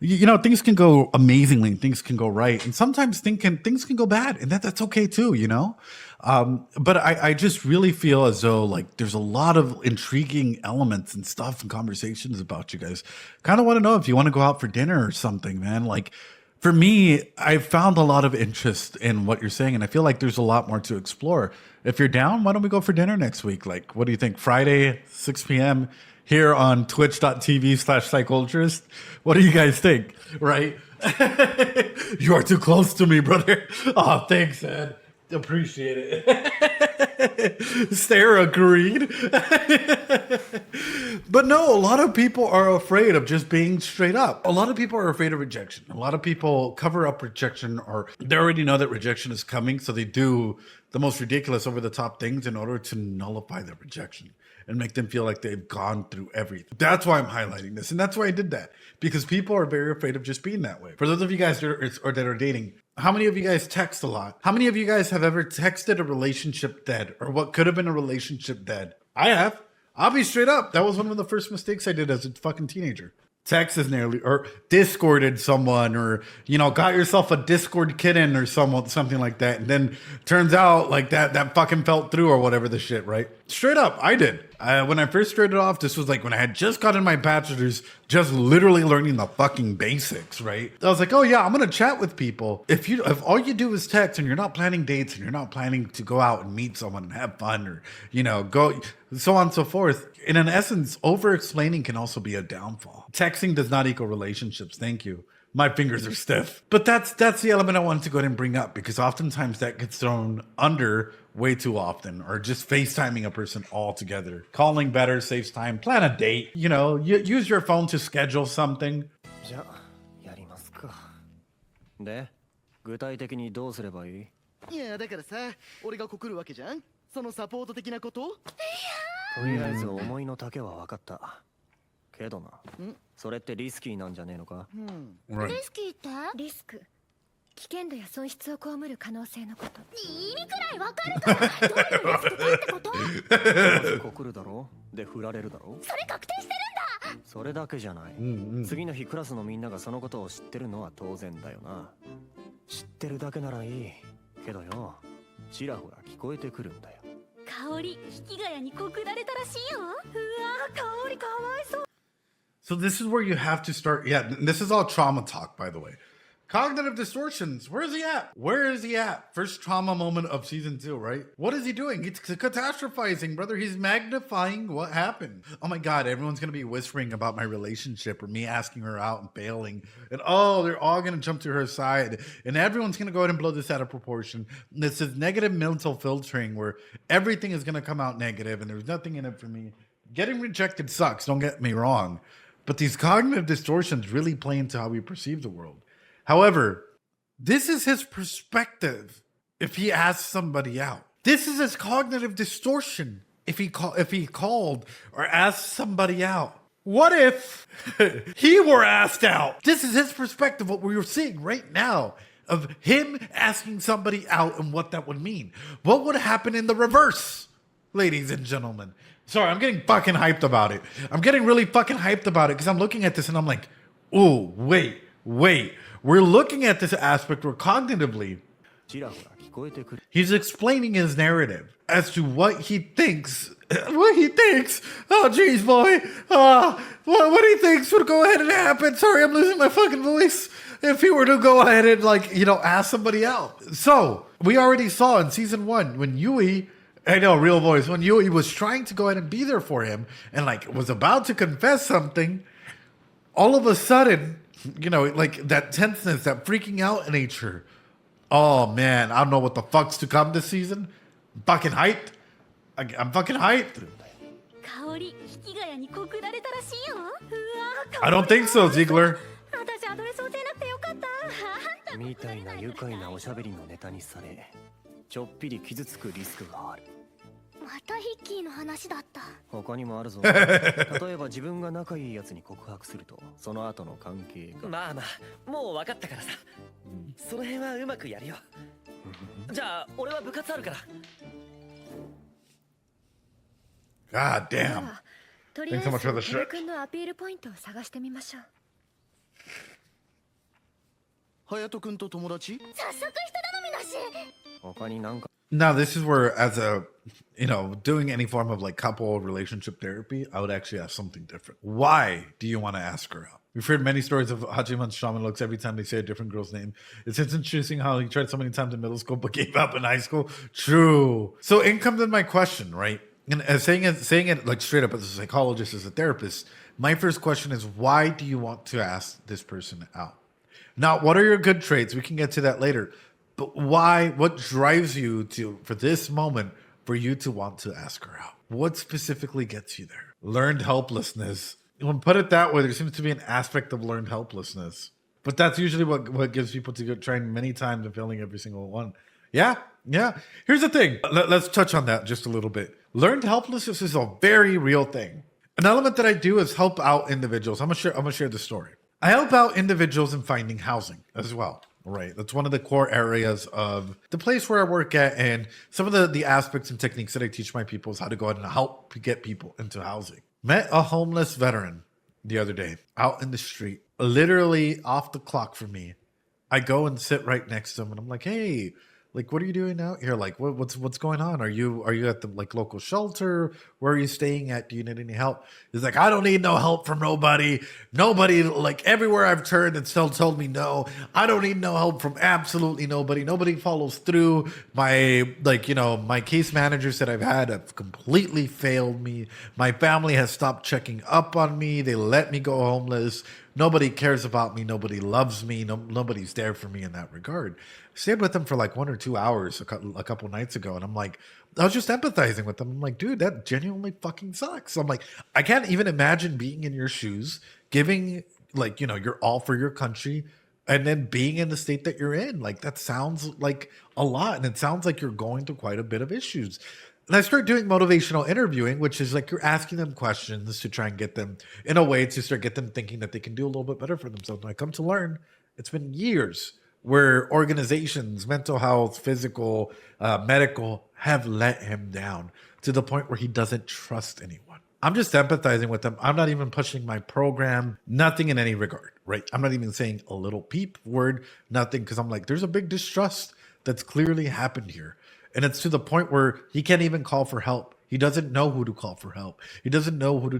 you know, things can go amazingly, things can go right. And sometimes things can go bad, and that's okay too, you know? But I just really feel as though like there's a lot of intriguing elements and stuff and conversations about you guys. Kind of want to know if you want to go out for dinner or something, man. Like, for me, I've found a lot of interest in what you're saying, and I feel like there's a lot more to explore. If you're down, why don't we go for dinner next week? Like, what do you think? Friday, 6 p.m. here on twitch.tv/Psyculturist? What do you guys think? Right? You are too close to me, brother. Oh, thanks, Ed. Appreciate it. Sarah agreed. But no, a lot of people are afraid of just being straight up. A lot of people are afraid of rejection. A lot of people cover up rejection, or they already know that rejection is coming, so they do the most ridiculous over the top things in order to nullify the rejection and make them feel like they've gone through everything. That's why I'm highlighting this. And that's why I did that, because people are very afraid of just being that way. For those of you guys that are dating, how many of you guys text a lot? How many of you guys have ever texted a relationship dead, or what could have been a relationship dead? I have. I'll be straight up. That was one of the first mistakes I did as a fucking teenager. Text is nearly, or Discorded someone, or, you know, got yourself a Discord kitten or something like that. And then turns out like that fucking fell through or whatever the shit, right? Straight up, I did. When I first started off, this was like when I had just gotten my bachelor's, just literally learning the fucking basics, right? I was like, oh yeah, I'm gonna chat with people. If all you do is text and you're not planning dates and you're not planning to go out and meet someone and have fun, or, you know, go so on and so forth. And in essence, over-explaining can also be a downfall. Texting does not equal relationships. Thank you. My fingers are stiff. But that's the element I wanted to go ahead and bring up, because oftentimes that gets thrown under way too often, or just FaceTiming a person altogether. Calling better, saves time. Plan a date. You know, use your phone to schedule something. じゃあやりますか。で、具体的にどうすればいい？いやだからさ、俺が告るわけじゃん。そのサポート的なこと？とりあえず思いの丈は分かった。けどな、それってリスキーなんじゃねえのか？Right. リスキーってリスク、危険度や損失を被る可能性のこと。意味くらいわかるからどういうリスクかってこと告るだろ？で振られるだろ？それ確定してるんだ。それだけじゃない。次の日クラスのみんながそのことを知ってるのは当然だよな。知ってるだけならいい。けどよ、ちらほら聞こえてくるんだよ。香り、引き金に告られたらしいよ。うわ、香りかわいそう。 So this is where you have to start. Yeah, this is all trauma talk, by the way. Cognitive distortions. Where is he at? Where is he at? First trauma moment of season 2, right? What is he doing? He's catastrophizing, brother. He's magnifying what happened. Oh my God, everyone's going to be whispering about my relationship or me asking her out and failing. And oh, they're all going to jump to her side. And everyone's going to go ahead and blow this out of proportion. And this is negative mental filtering where everything is going to come out negative and there's nothing in it for me. Getting rejected sucks, don't get me wrong. But these cognitive distortions really play into how we perceive the world. However, this is his perspective if he asks somebody out. This is his cognitive distortion if he called or asked somebody out. What if he were asked out? This is his perspective, what we were seeing right now, of him asking somebody out and what that would mean. What would happen in the reverse? ladies and gentlemen. Sorry, I'm getting fucking hyped about it. I'm getting really fucking hyped about it because I'm looking at this and I'm like, oh, wait. We're looking at this aspect where cognitively, ちらほら聞こえてくる he's explaining his narrative as to what he thinks. What he thinks. Oh, jeez, boy. What he thinks would go ahead and happen. Sorry, I'm losing my fucking voice. If he were to go ahead and, like, you know, ask somebody out. So, we already saw in season 1 when Yui, I know, real voice, when Yui was trying to go ahead and be there for him and, like, was about to confess something, all of a sudden, you know, like, that tenseness, that freaking out nature. Oh, man, I don't know what the fuck's to come this season. I'm fucking hyped. I'm fucking hyped. 香り引きがやに告られたらしいよ。うわー、 I don't think so, Ziegler. 私アドレス教えなくてよかった。あんたみたいな愉快なおしゃべりのネタにされちょっぴり傷つくリスクがあるまたヒッキーの話だった。他にもあるぞ例えば自分が仲いいやつに告白するとその後の関係がまあまあもう分かったからさ、その辺はうまくやるよじゃあ俺は部活あるから God で damn. はとりあえ Thanks ず so much for the ト shirt. ル君のアピールポイントを探してみましょう。隼人君と友達？早速人頼みだし。他になんか Now, this is where, as a, you know, doing any form of like couple relationship therapy, I would actually ask something different. Why do you want to ask her out? We've heard many stories of Hachiman's shaman looks every time they say a different girl's name. It's interesting how he tried so many times in middle school but gave up in high school. True. So in comes in my question, right? And saying it like straight up as a psychologist, as a therapist, my first question is, why do you want to ask this person out? Now, what are your good traits? We can get to that later. But why? What drives you to, for this moment, for you to want to ask her out? What specifically gets you there? Learned helplessness. When put it that way, there seems to be an aspect of learned helplessness. But that's usually what gives people to go trying many times and failing every single one. Yeah. Here's the thing. Let's touch on that just a little bit. Learned helplessness is a very real thing. An element that I do is help out individuals. I'm gonna share the story. I help out individuals in finding housing as well. Right. That's one of the core areas of the place where I work at. And some of the aspects and techniques that I teach my people is how to go ahead and help get people into housing. Met a homeless veteran the other day out in the street, literally off the clock for me. I go and sit right next to him and I'm like, hey, like, what are you doing out here? Like, what's going on? Are you at the like local shelter? Where are you staying at? Do you need any help? He's like, I don't need no help from nobody. Nobody, like everywhere I've turned and still told me no. I don't need no help from absolutely nobody. Nobody follows through. My, like, you know, my case managers that I've had have completely failed me. My family has stopped checking up on me. They let me go homeless. Nobody cares about me. Nobody loves me. Nobody's there for me in that regard. Stayed with them for like 1 or 2 hours a couple nights ago. And I'm like, I was just empathizing with them. I'm like, dude, that genuinely fucking sucks. I'm like, I can't even imagine being in your shoes, giving like, you know, your all for your country and then being in the state that you're in. Like, that sounds like a lot. And it sounds like you're going through quite a bit of issues. And I start doing motivational interviewing, which is like you're asking them questions to try and get them in a way to start get them thinking that they can do a little bit better for themselves. And I come to learn it's been years where organizations, mental health, physical, medical, have let him down to the point where he doesn't trust anyone. I'm just empathizing with them. I'm not even pushing my program, nothing in any regard, right? I'm not even saying a little peep word, nothing, because I'm like, there's a big distrust that's clearly happened here. And it's to the point where he can't even call for help. He doesn't know who to call for help. He doesn't know what to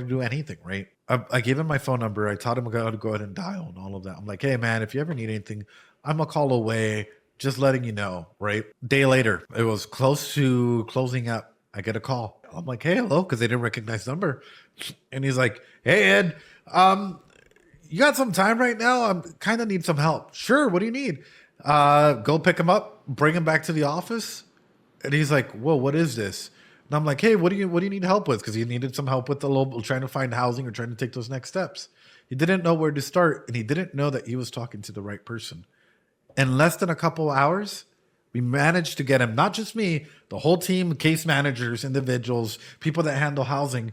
do anything, right? I gave him my phone number. I taught him how to go ahead and dial and all of that. I'm like, hey, man, if you ever need anything, I'm a call away. Just letting you know, right? Day later, it was close to closing up. I get a call. I'm like, hey, hello, because they didn't recognize the number. And he's like, hey, Ed, you got some time right now? I kind of need some help. Sure, what do you need? Go pick him up, bring him back to the office. And he's like, whoa, what is this? And I'm like, hey, what do you need help with? Because he needed some help with the local, trying to find housing or trying to take those next steps. He didn't know where to start, and he didn't know that he was talking to the right person. In less than a couple hours, we managed to get him, not just me, the whole team, case managers, individuals, people that handle housing,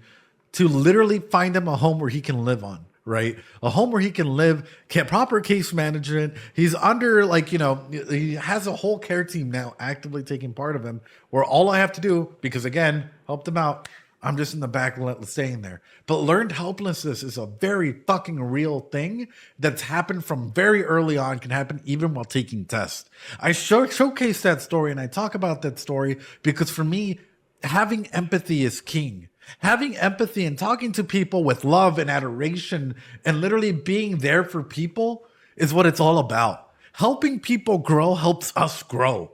to literally find him a home where he can live on right? A home where he can live, get proper case management. He's under, like, you know, he has a whole care team now actively taking part of him, where all I have to do, because again, help them out, I'm just in the back staying there. But learned helplessness is a very fucking real thing that's happened from very early on, can happen even while taking tests. I showcase that story, and I talk about that story because for me, having empathy is king. Having empathy and talking to people with love and adoration and literally being there for people is what it's all about. Helping people grow helps us grow.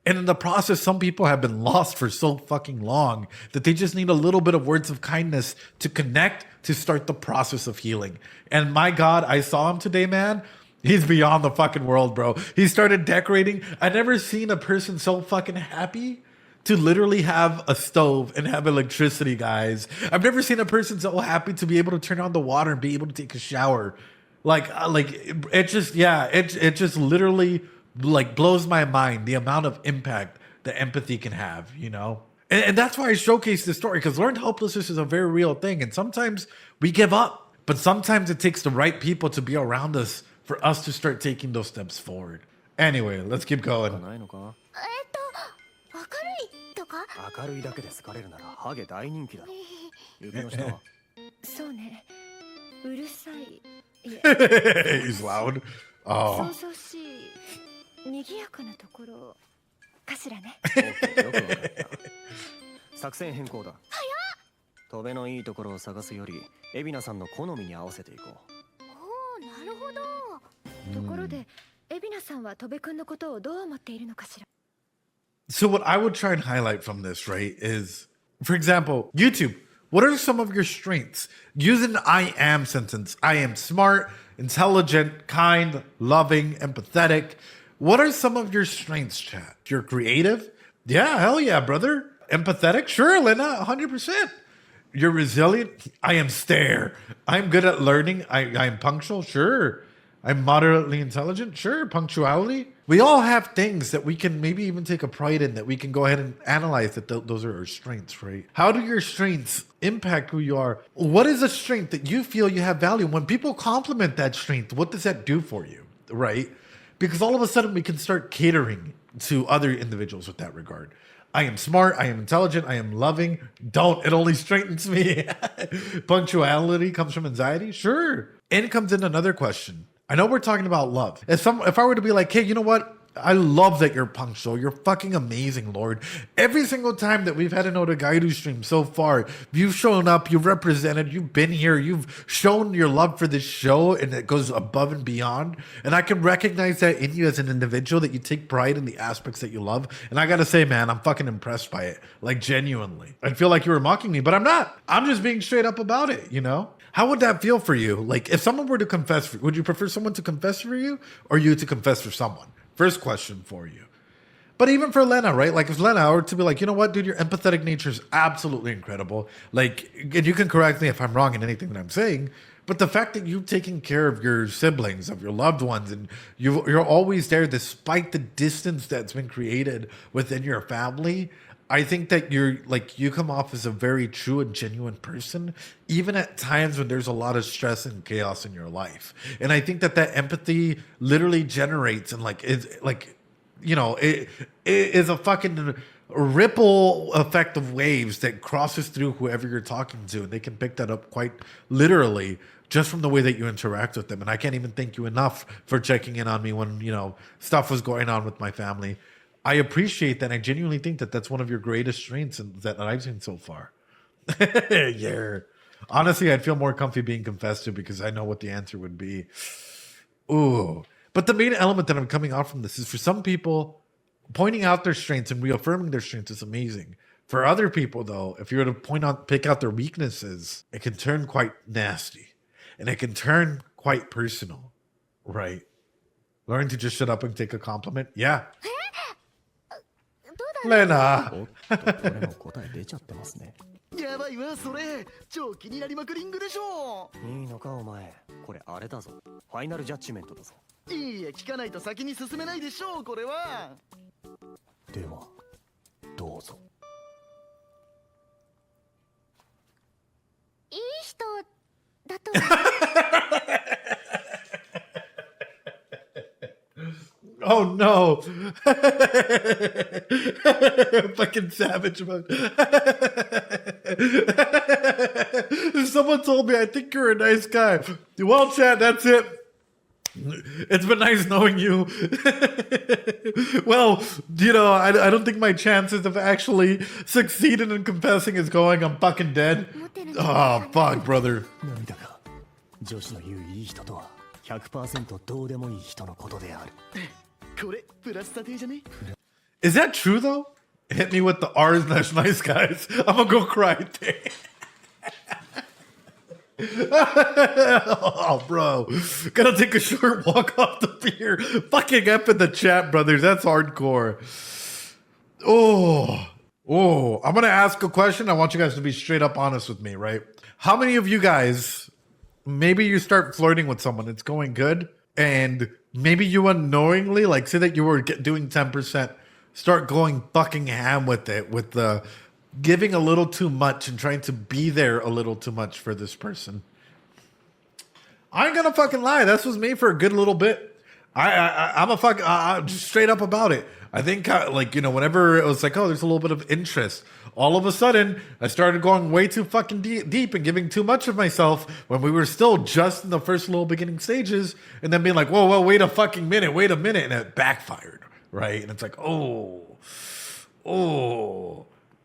And in the process, some people have been lost for so fucking long that they just need a little bit of words of kindness to connect, to start the process of healing. And my God, I saw him today, man. He's beyond the fucking world, bro. He started decorating. I never seen a person so fucking happy to literally have a stove and have electricity, guys. I've never seen a person so happy to be able to turn on the water and be able to take a shower. It just literally like blows my mind the amount of impact that empathy can have, you know? And that's why I showcase this story, because learned helplessness is a very real thing. And sometimes we give up, but sometimes it takes the right people to be around us for us to start taking those steps forward. Anyway, let's keep going. 明るいとか明るいだけで好かれるならハゲ大人気だろ。指の下はそうねうるさいいえ He's loud. Oh. 想像し賑やかなところかしらね。よくわかった。作戦変更だ。飛べのいいところを探すより、海老名さんの好みに合わせていこう。おお、なるほど。ところで、海老名さんは戸部君のことをどう思っているのかしら。 So what I would try and highlight from this, right, is, for example, YouTube. What are some of your strengths? Use an I am sentence. I am smart, intelligent, kind, loving, empathetic. What are some of your strengths, chat? You're creative? Yeah, hell yeah, brother. Empathetic? Sure, Lena, 100%. You're resilient? I am stare. I'm good at learning. I am punctual? Sure. I'm moderately intelligent? Sure. Punctuality? We all have things that we can maybe even take a pride in, that we can go ahead and analyze that those are our strengths, right? How do your strengths impact who you are? What is a strength that you feel you have value? When people compliment that strength, what does that do for you, right? Because all of a sudden we can start catering to other individuals with that regard. I am smart, I am intelligent, I am loving. Don't, it only strengthens me. Punctuality comes from anxiety? Sure. And comes in another question. I know we're talking about love. If I were to be like, hey, you know what? I love that you're punctual. You're fucking amazing, Lord. Every single time that we've had an Oregairu stream so far, you've shown up, you've represented, you've been here, you've shown your love for this show, and it goes above and beyond. And I can recognize that in you as an individual, that you take pride in the aspects that you love. And I gotta say, man, I'm fucking impressed by it. Like, genuinely. I feel like you were mocking me, but I'm not. I'm just being straight up about it, you know? How would that feel for you? Like, if someone were to confess, would you prefer someone to confess for you, or you to confess for someone? First question for you. But even for Lena, right? Like, if Lena were to be like, you know what, dude, your empathetic nature is absolutely incredible. Like, and you can correct me if I'm wrong in anything that I'm saying, but the fact that you've taken care of your siblings, of your loved ones, and you're always there despite the distance that's been created within your family, I think that you come off as a very true and genuine person, even at times when there's a lot of stress and chaos in your life. And I think that empathy literally generates and it is a fucking ripple effect of waves that crosses through whoever you're talking to. And they can pick that up quite literally just from the way that you interact with them. And I can't even thank you enough for checking in on me when, stuff was going on with my family. I appreciate that. I genuinely think that that's one of your greatest strengths that I've seen so far. Yeah. Honestly, I'd feel more comfy being confessed to because I know what the answer would be. Ooh. But the main element that I'm coming out from this is, for some people, pointing out their strengths and reaffirming their strengths is amazing. For other people, though, if you were to pick out their weaknesses, it can turn quite nasty. And it can turn quite personal. Right? Learn to just shut up and take a compliment? Yeah. Lena. おっと、これも答え出ちゃってますね。やばいわそれ超気になりまくりんぐでしょいいのかお前、これあれだぞ。ファイナルジャッジメントだぞ。いいや聞かないと先に進めないでしょうこれは。ではどうぞ。いい人だと Oh no. Fucking savage mode. Someone told me I think you're a nice guy. Well, chat, that's it. It's been nice knowing you. Well, you know, I don't think my chances of actually succeeding in confessing is going. I'm fucking dead. Oh, fuck, brother. 涙か女子の言ういい人とは 100% どうでもいい人のことである。これプラス査定じゃね？ Is that true, though? Hit me with the R's, that's nice guys. I'm gonna go cry there. Oh, bro. Gotta take a short walk off the pier. Fucking F in the chat, brothers. That's hardcore. Oh, I'm gonna ask a question. I want you guys to be straight up honest with me, right? How many of you guys, maybe you start flirting with someone, it's going good, and maybe you unknowingly, like say that you were doing 10%, start going fucking ham with it, with the giving a little too much and trying to be there a little too much for this person. I ain't gonna fucking lie. This was me for a good little bit. I'm a fuck just straight up about it. I think like, you know, whenever it was like, oh, there's a little bit of interest, all of a sudden I started going way too fucking deep and giving too much of myself when we were still just in the first little beginning stages, and then being like, whoa, wait a fucking minute, and it backfired, right? And it's like, oh,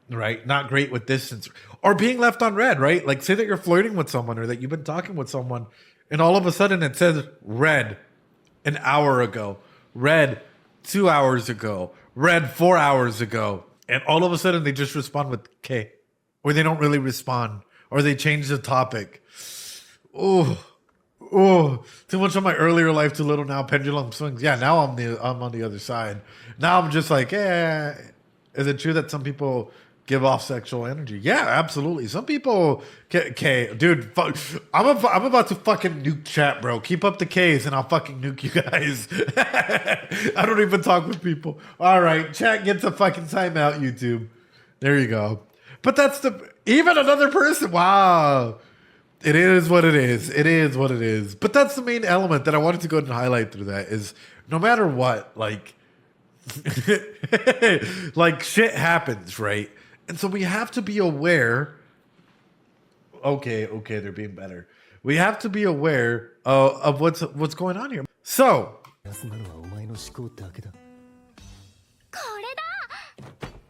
right? Not great with distance. Or being left on red, right? Like say that you're flirting with someone or that you've been talking with someone and all of a sudden it says red an hour ago, red 2 hours ago, red 4 hours ago. And all of a sudden they just respond with K. Or they don't really respond. Or they change the topic. Oh, too much of my earlier life, too little now, pendulum swings. Yeah, now I'm on the other side. Now I'm just like, is it true that some people give off sexual energy? Yeah, absolutely. Some people, dude, I'm about to fucking nuke chat, bro. Keep up the K's and I'll fucking nuke you guys. I don't even talk with people. All right, chat gets a fucking timeout, YouTube. There you go. But that's even another person. Wow. It is what it is. It is what it is. But that's the main element that I wanted to go ahead and highlight through that is no matter what, like, like shit happens, right? And so we have to be aware. Okay, they're being better. We have to be aware of what's going on here. So 休むのはお前の思考だけだ。これだ。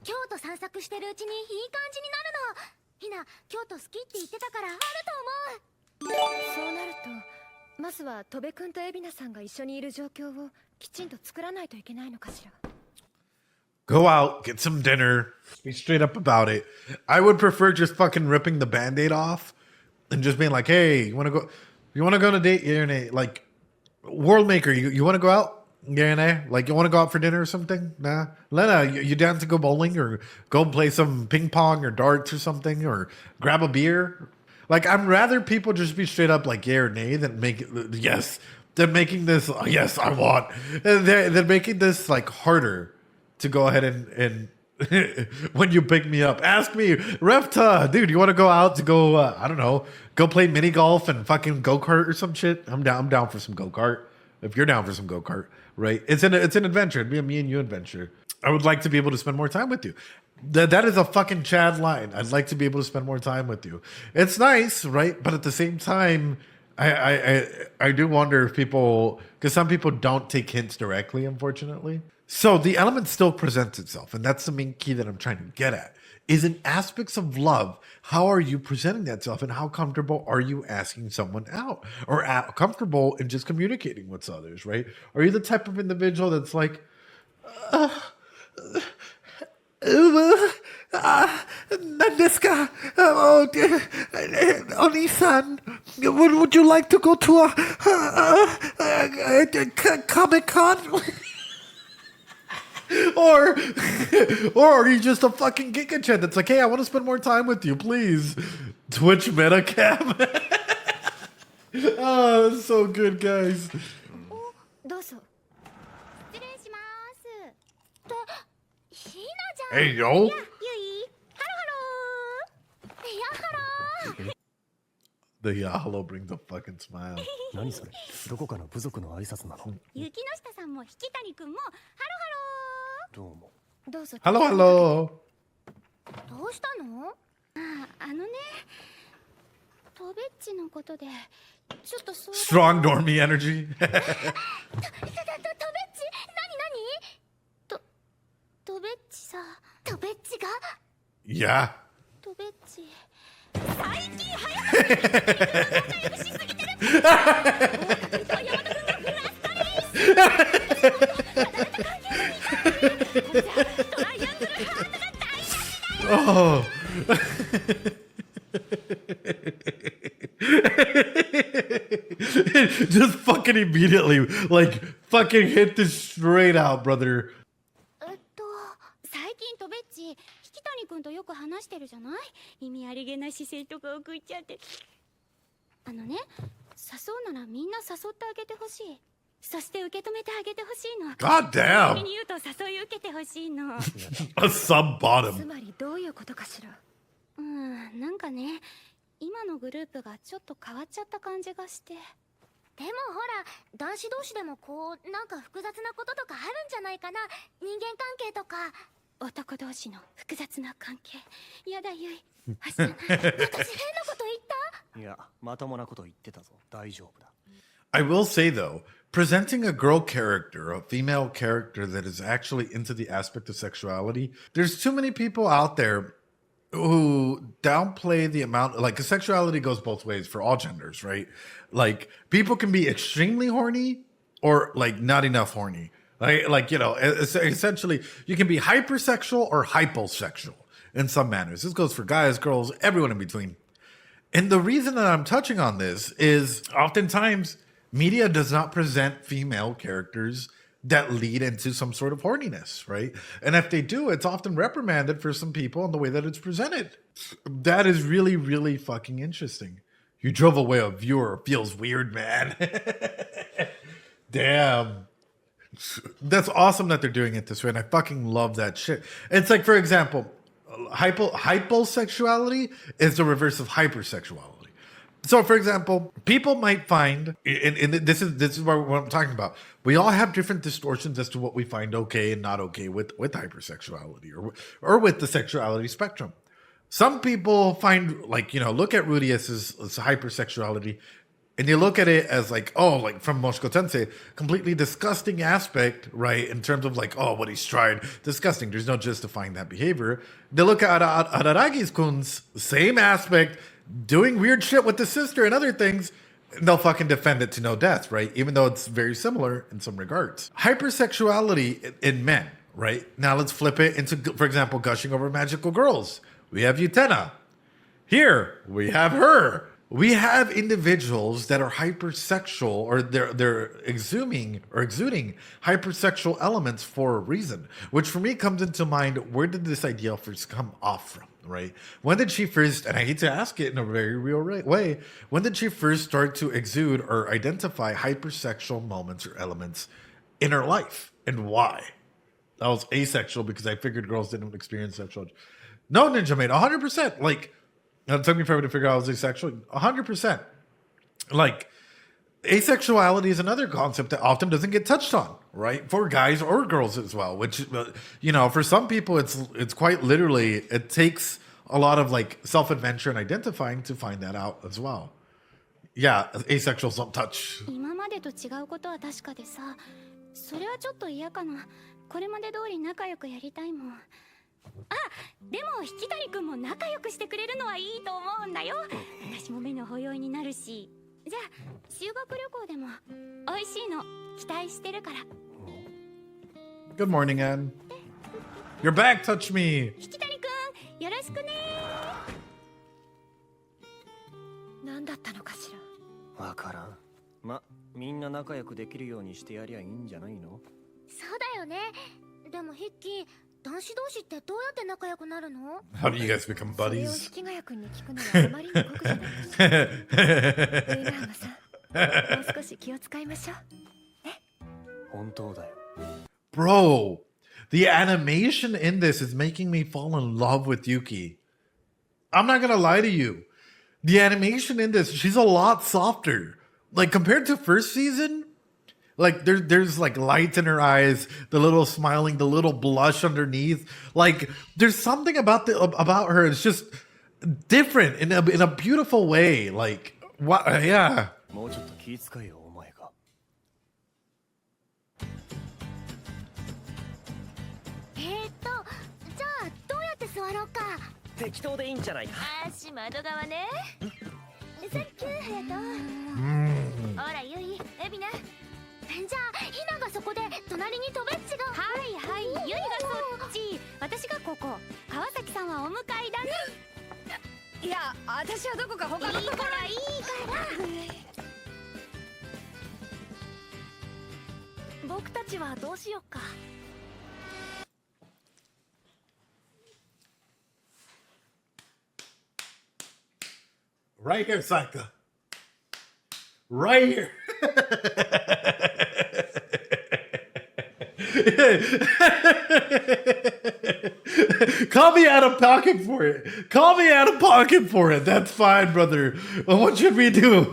京都散策してるうちにいい感じになるの。ひな、京都好きって言ってたからあると思う。そうなるとまずは戸部君と海老名さんが一緒にいる状況をきちんと作らないといけないのかしら。go out, get some dinner, be straight up about it. I would prefer just fucking ripping the Band-Aid off and just being like, hey, you want to go on a date? Yeah or nay? Like, World Maker, you want to go out? Yeah or nay? Like, you want to go out for dinner or something? Nah. Lena, you down to go bowling or go play some ping pong or darts or something or grab a beer? Like, I'd rather people just be straight up like, yeah or nay than yes. Than making this, yes, I want. Than making this, like, harder to go ahead and when you pick me up, ask me, Refta, dude, you want to go out to go, I don't know, go play mini golf and fucking go-kart or some shit? I'm down for some go-kart. If you're down for some go-kart, right? It's an adventure. It'd be a me and you adventure. I would like to be able to spend more time with you. That is a fucking Chad line. I'd like to be able to spend more time with you. It's nice, right? But at the same time, I do wonder if people, because some people don't take hints directly, unfortunately. So the element still presents itself, and that's the main key that I'm trying to get at, is in aspects of love, how are you presenting that self, and how comfortable are you asking someone out, or comfortable in just communicating with others, right? Are you the type of individual that's like, Nandeska, Oni-san, would you like to go to a Comic-Con? Or are you just a fucking Giga Chat that's like, hey, I want to spend more time with you, please. Twitch Metacam. Oh, that's so good, guys. どうぞ。失礼します。と、ひなちゃん。 Hey, yo. ゆい、ハロハロー。やハロー。 The hello brings a fucking smile. 何それどこかの部族の挨拶なの雪の下さんんも引谷くんもハどうも。どうぞ。 Hello, hello. ローどうしたの？あのね、トベッチのことでちょっとそう。 Strong normie energy. トベッチ？何？トベッチさ、トベッチが Yeah. トベッチ最近早く仲良くしすぎてる。大川君と山田君がフラストレーション。トライアングルハートが台無しだよ。 Oh. Just fucking immediately, like, fucking hit this straight out, brother. 最近トベッチ、引谷君とよく話してるじゃない？意味ありげな姿勢とか送っちゃって。あのね、誘うならみんな誘ってあげてほしい。そして受け止めてあげてほしいの。 God 先 damn. に言うと誘い受けてほしいの。 A sub つ bottom. まりどういうことかしら。なんかね、今のグループがちょっと変わっちゃった感じがして。でもほら、男子同士でもこう、なんか複雑なこととかあるんじゃないかな。人間関係とか。男同士の複雑な関係。やだゆい。私変なこと言った？いや、まともなこと言ってたぞ。大丈夫だ。 I will say though, presenting a girl character, a female character that is actually into the aspect of sexuality, there's too many people out there who downplay the amount, like, 'cause sexuality goes both ways for all genders, right? Like, people can be extremely horny or like not enough horny. Like, you know, essentially you can be hypersexual or hyposexual in some manners. This goes for guys, girls, everyone in between. And the reason that I'm touching on this is oftentimes media does not present female characters that lead into some sort of horniness, right? And if they do, it's often reprimanded for some people in the way that it's presented. That is really, really fucking interesting. You drove away a viewer. Feels weird, man. Damn. That's awesome that they're doing it this way, and I fucking love that shit. It's like, for example, hyposexuality is the reverse of hypersexuality. So, for example, people might find, and this is what I'm talking about. We all have different distortions as to what we find okay and not okay with hypersexuality or with the sexuality spectrum. Some people find, like, you know, look at Rudy as hypersexuality, and you look at it as like, oh, like from Moshiko Tensei, completely disgusting aspect, right? In terms of like, oh, what he's tried, disgusting. There's no justifying that behavior. They look at Araragi's-kun's same aspect, doing weird shit with the sister and other things, and they'll fucking defend it to no death, right? Even though it's very similar in some regards. Hypersexuality in men, right? Now let's flip it into, for example, gushing over magical girls. We have Utena. Here, we have her. We have individuals that are hypersexual, or they're exuding hypersexual elements for a reason, which for me comes into mind, where did this idea first come off from, right? When did she first, and I hate to ask it in a very real way, when did she first start to exude or identify hypersexual moments or elements in her life, and why? I was asexual because I figured girls didn't experience sexual. No, Ninja Maid, 100%. Like, it took me forever to figure out I was asexual. 100%. Like, asexuality is another concept that often doesn't get touched on, right? For guys or girls as well, which, you know, for some people, it's quite literally, it takes a lot of like self-adventure and identifying to find that out as well. Yeah, asexuals don't touch. 今までと違うことは確かでさ、それはちょっと嫌かな。これまで通り仲良くやりたいもん。あ、でも引谷くんも仲良くしてくれるのはいいと思うんだよ。私も目の保養になるし。じゃあ修学旅行でも美味しいの期待してるから。 Good morning, Anne. Your back touched me. 引谷くんよろしくね。何だったのかしら。わからん。ま、みんな仲良くできるようにしてやりゃいいんじゃないの？そうだよね。でもヒッキー、男子同士ってどうやって仲良くなるの？ How do you guys become それを buddies? 引谷君に聞くのはあまりに酷じゃないかしら。上野浜さん、もう少し気を使いましょう。本当だよ。 Bro, the animation in this is making me fall in love with Yuki. I'm not gonna lie to you. The animation in this, she's a lot softer. Like, compared to first season, Like there's like lights in her eyes, the little smiling, the little blush underneath. Like there's something about her. It's just different in a beautiful way. Like what? Yeah. もうちょっと気遣いよお前が。じゃあどうやって座ろうか。適当でいいんじゃないか。足窓側ね。さっきほらゆい、エビナ。じゃあひながそこで隣にとべっちが。はいはい、ゆいがそっち、私がここ。川崎さんはお向かいだね。いや、私はどこか他のところ。いいからいいから。僕たちはどうしようか。Right here, Saika. Right here. Call me out of pocket for it. Call me out of pocket for it. That's fine, brother. Well, what should we do?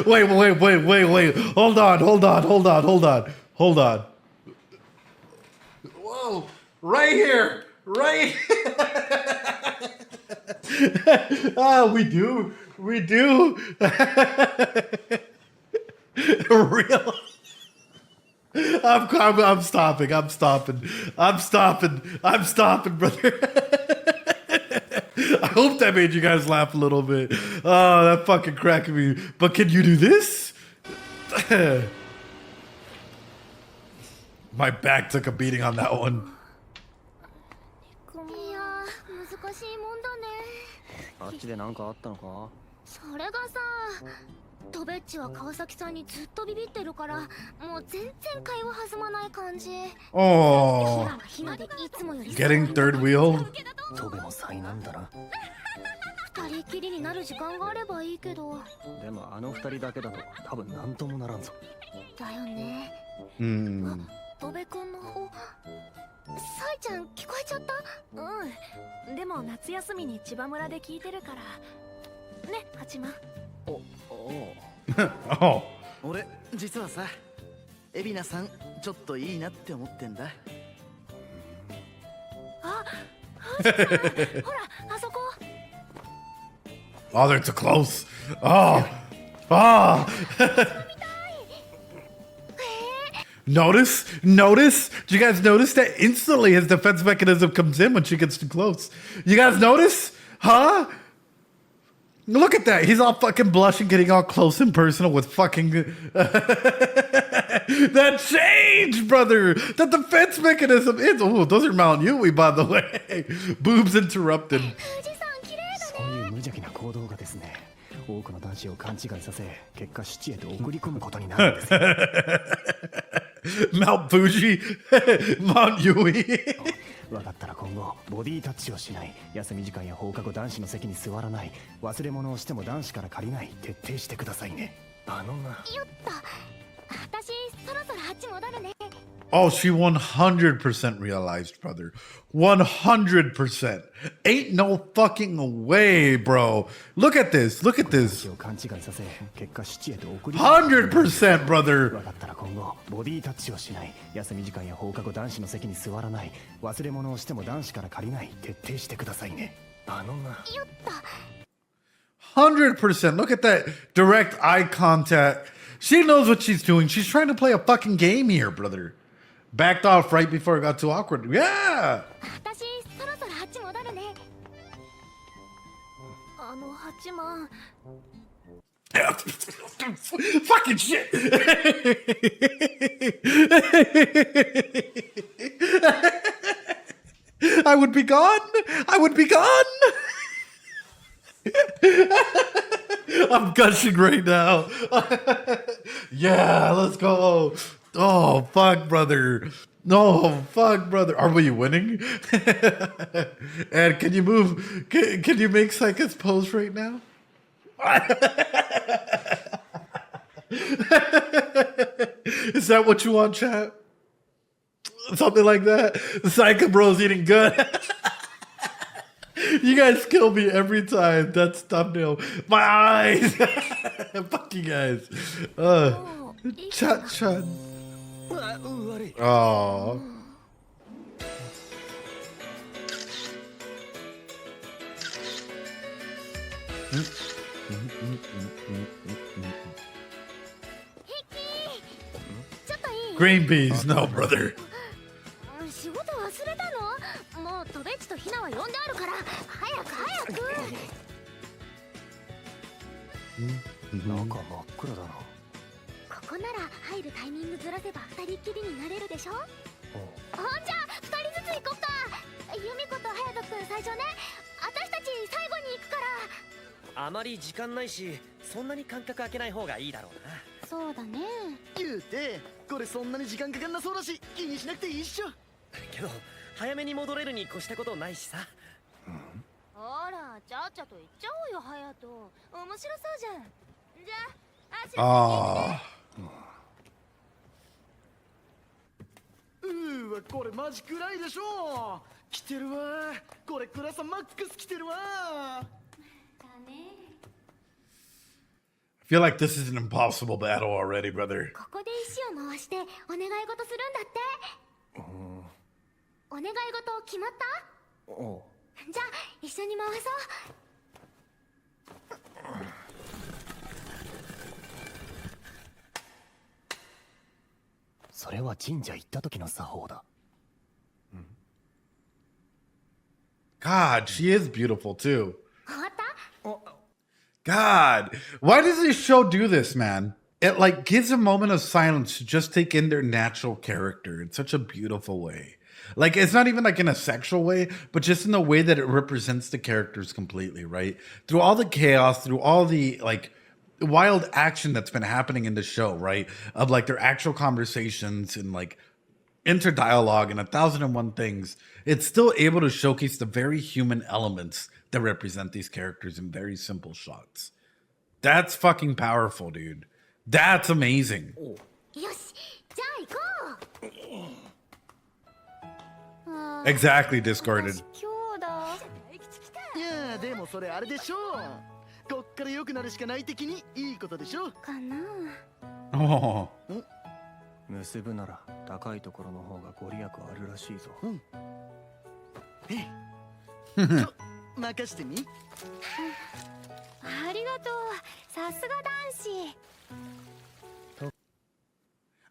Wait. Hold on. Whoa. Right here. Right. We do. Real. I'm stopping, brother. I hope that made you guys laugh a little bit. Oh, that fucking cracked me. But can you do this? My back took a beating on that one. いや難しいもんだね。あっちで何かあったのか。それがさ、とべっちは川崎さんにずっとビビってるから、もう全然会話弾まない感じ。Oh, ひなでいつもより getting third wheel. トベも災難だな。二人きりになる時間があればいいけど。でもあの二人だけだと多分何ともならんぞ。だよね。とべくんの方。さいちゃん聞こえちゃった？うん。でも夏休みに千葉村で聞いてるから。ね、八幡。Oh. 俺実はさ、海老名さんちょっといいなって思ってんだ。あ、ほらあそこ。Oh, they're too close. Oh. Notice? Do you guys notice that instantly his defense mechanism comes in when she gets too close? You guys notice? Huh? Look at that. He's all fucking blushing, getting all close and personal with fucking... That change, brother! The defense mechanism is... Oh, those are Mount Yui, by the way. Boobs interrupted. そういう無邪気な行動がですね、多くの男子を勘違いさせ、結果七へと送り込むことになるんですよ。Mount Fuji, Mount Yui. 分かったら今後ボディタッチをしない、休み時間や放課後男子の席に座らない、忘れ物をしても男子から借りない、徹底してくださいね。あのな。よっと。私そろそろあっち戻るね。Oh, she 100% realized, brother. 100%. Ain't no fucking way, bro. Look at this. 100%, brother. 分かったら今後ボディタッチをしない、休み時間や放課後男子の席に座らない、忘れ物をしても男子から借りない、徹底してくださいね。あのな。よっと。100%. Look at that direct eye contact. She knows what she's doing. She's trying to play a fucking game here, brother. Backed off right before it got too awkward. Yeah. 私そろそろあっち戻るね。八幡。Fucking shit. I would be gone. I'm gushing right now. Yeah, let's go. Oh, fuck, brother. No, fuck, brother. Are we winning? And can you move? Can you make Psychus pose right now? Is that what you want, chat? Something like that? Psycho Bro's eating good. You guys kill me every time. That's thumbnail. My eyes. Fuck you guys. Cha-chan. あ悪い Oh. Green beans, no, brother. 仕事忘れたの？もうトベッチとヒナは呼んであるから早く早く。中真っ暗だな。ここなら入るタイミングずらせば二人っきりになれるでしょ。ほんじゃ二人ずつ行こっか。ユミコと隼人君最初ね。私たち最後に行くから。あまり時間ないし、そんなに間隔空けない方がいいだろうな。そうだね。言うてこれそんなに時間かかんなそうだし気にしなくていいっしょ。けど早めに戻れるに越したことないしさ。ほらちゃっちゃと行っちゃおうよ隼人。面白そうじゃん。じゃあ足を Ah. わこれマジ暗いでしょ。来てるわこれ暗さマックス来てるわ。だね。 I feel like this is an impossible battle already, brother. ここで石を回してお願い事するんだって。お願い事決まった？おう。じゃあ一緒に回そう。それは神社行った時の作法だ。 God, she is beautiful too. 終わった？ God, why does this show do this, man? It like gives a moment of silence to just take in their natural character in such a beautiful way. Like it's not even like in a sexual way, but just in the way that it represents the characters completely, right? Through all the chaos, through all the like wild action that's been happening in the show, right? Of like their actual conversations and like interdialogue and 1,001 things, it's still able to showcase the very human elements that represent these characters in very simple shots. That's fucking powerful, dude. That's amazing. よし、じゃあ行こう。 Exactly, discorded. 今日だ。いやでもそれあれでしょ。こっから良くなるしかない的にいいことでしょ。かな。 Oh. 結ぶなら高いところの方がご利益あるらしいぞ。任してみ。ありがとう。さすが男子。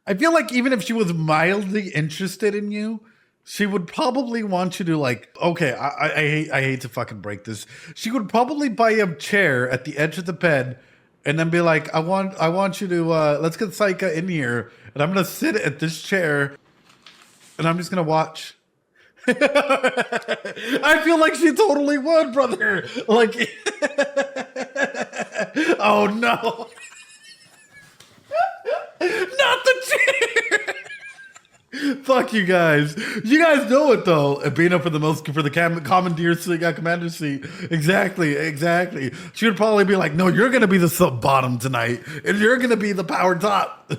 I feel like even if she was mildly interested in you, she would probably want you to like, okay, I hate to fucking break this. She would probably buy a chair at the edge of the bed and then be like, I want you to let's get Saika in here and I'm gonna sit at this chair and I'm just gonna watch. I feel like she totally would, brother. Like, oh no. Not the chair. Fuck you guys. You guys know it though. Being up for the commandeer seat, commander seat. Exactly. She would probably be like, "No, you're gonna be the sub bottom tonight, and you're gonna be the power top."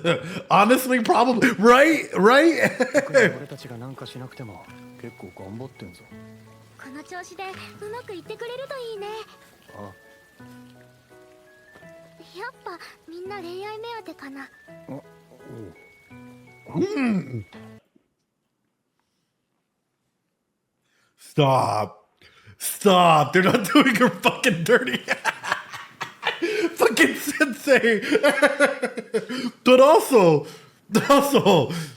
Honestly, probably right. 俺たちがなんかしなくても結構頑張ってんぞ。この調子でうまくいってくれるといいね。あ、やっぱみんな恋愛目当てかな。Stop. They're not doing her fucking dirty. Fucking sensei. But also,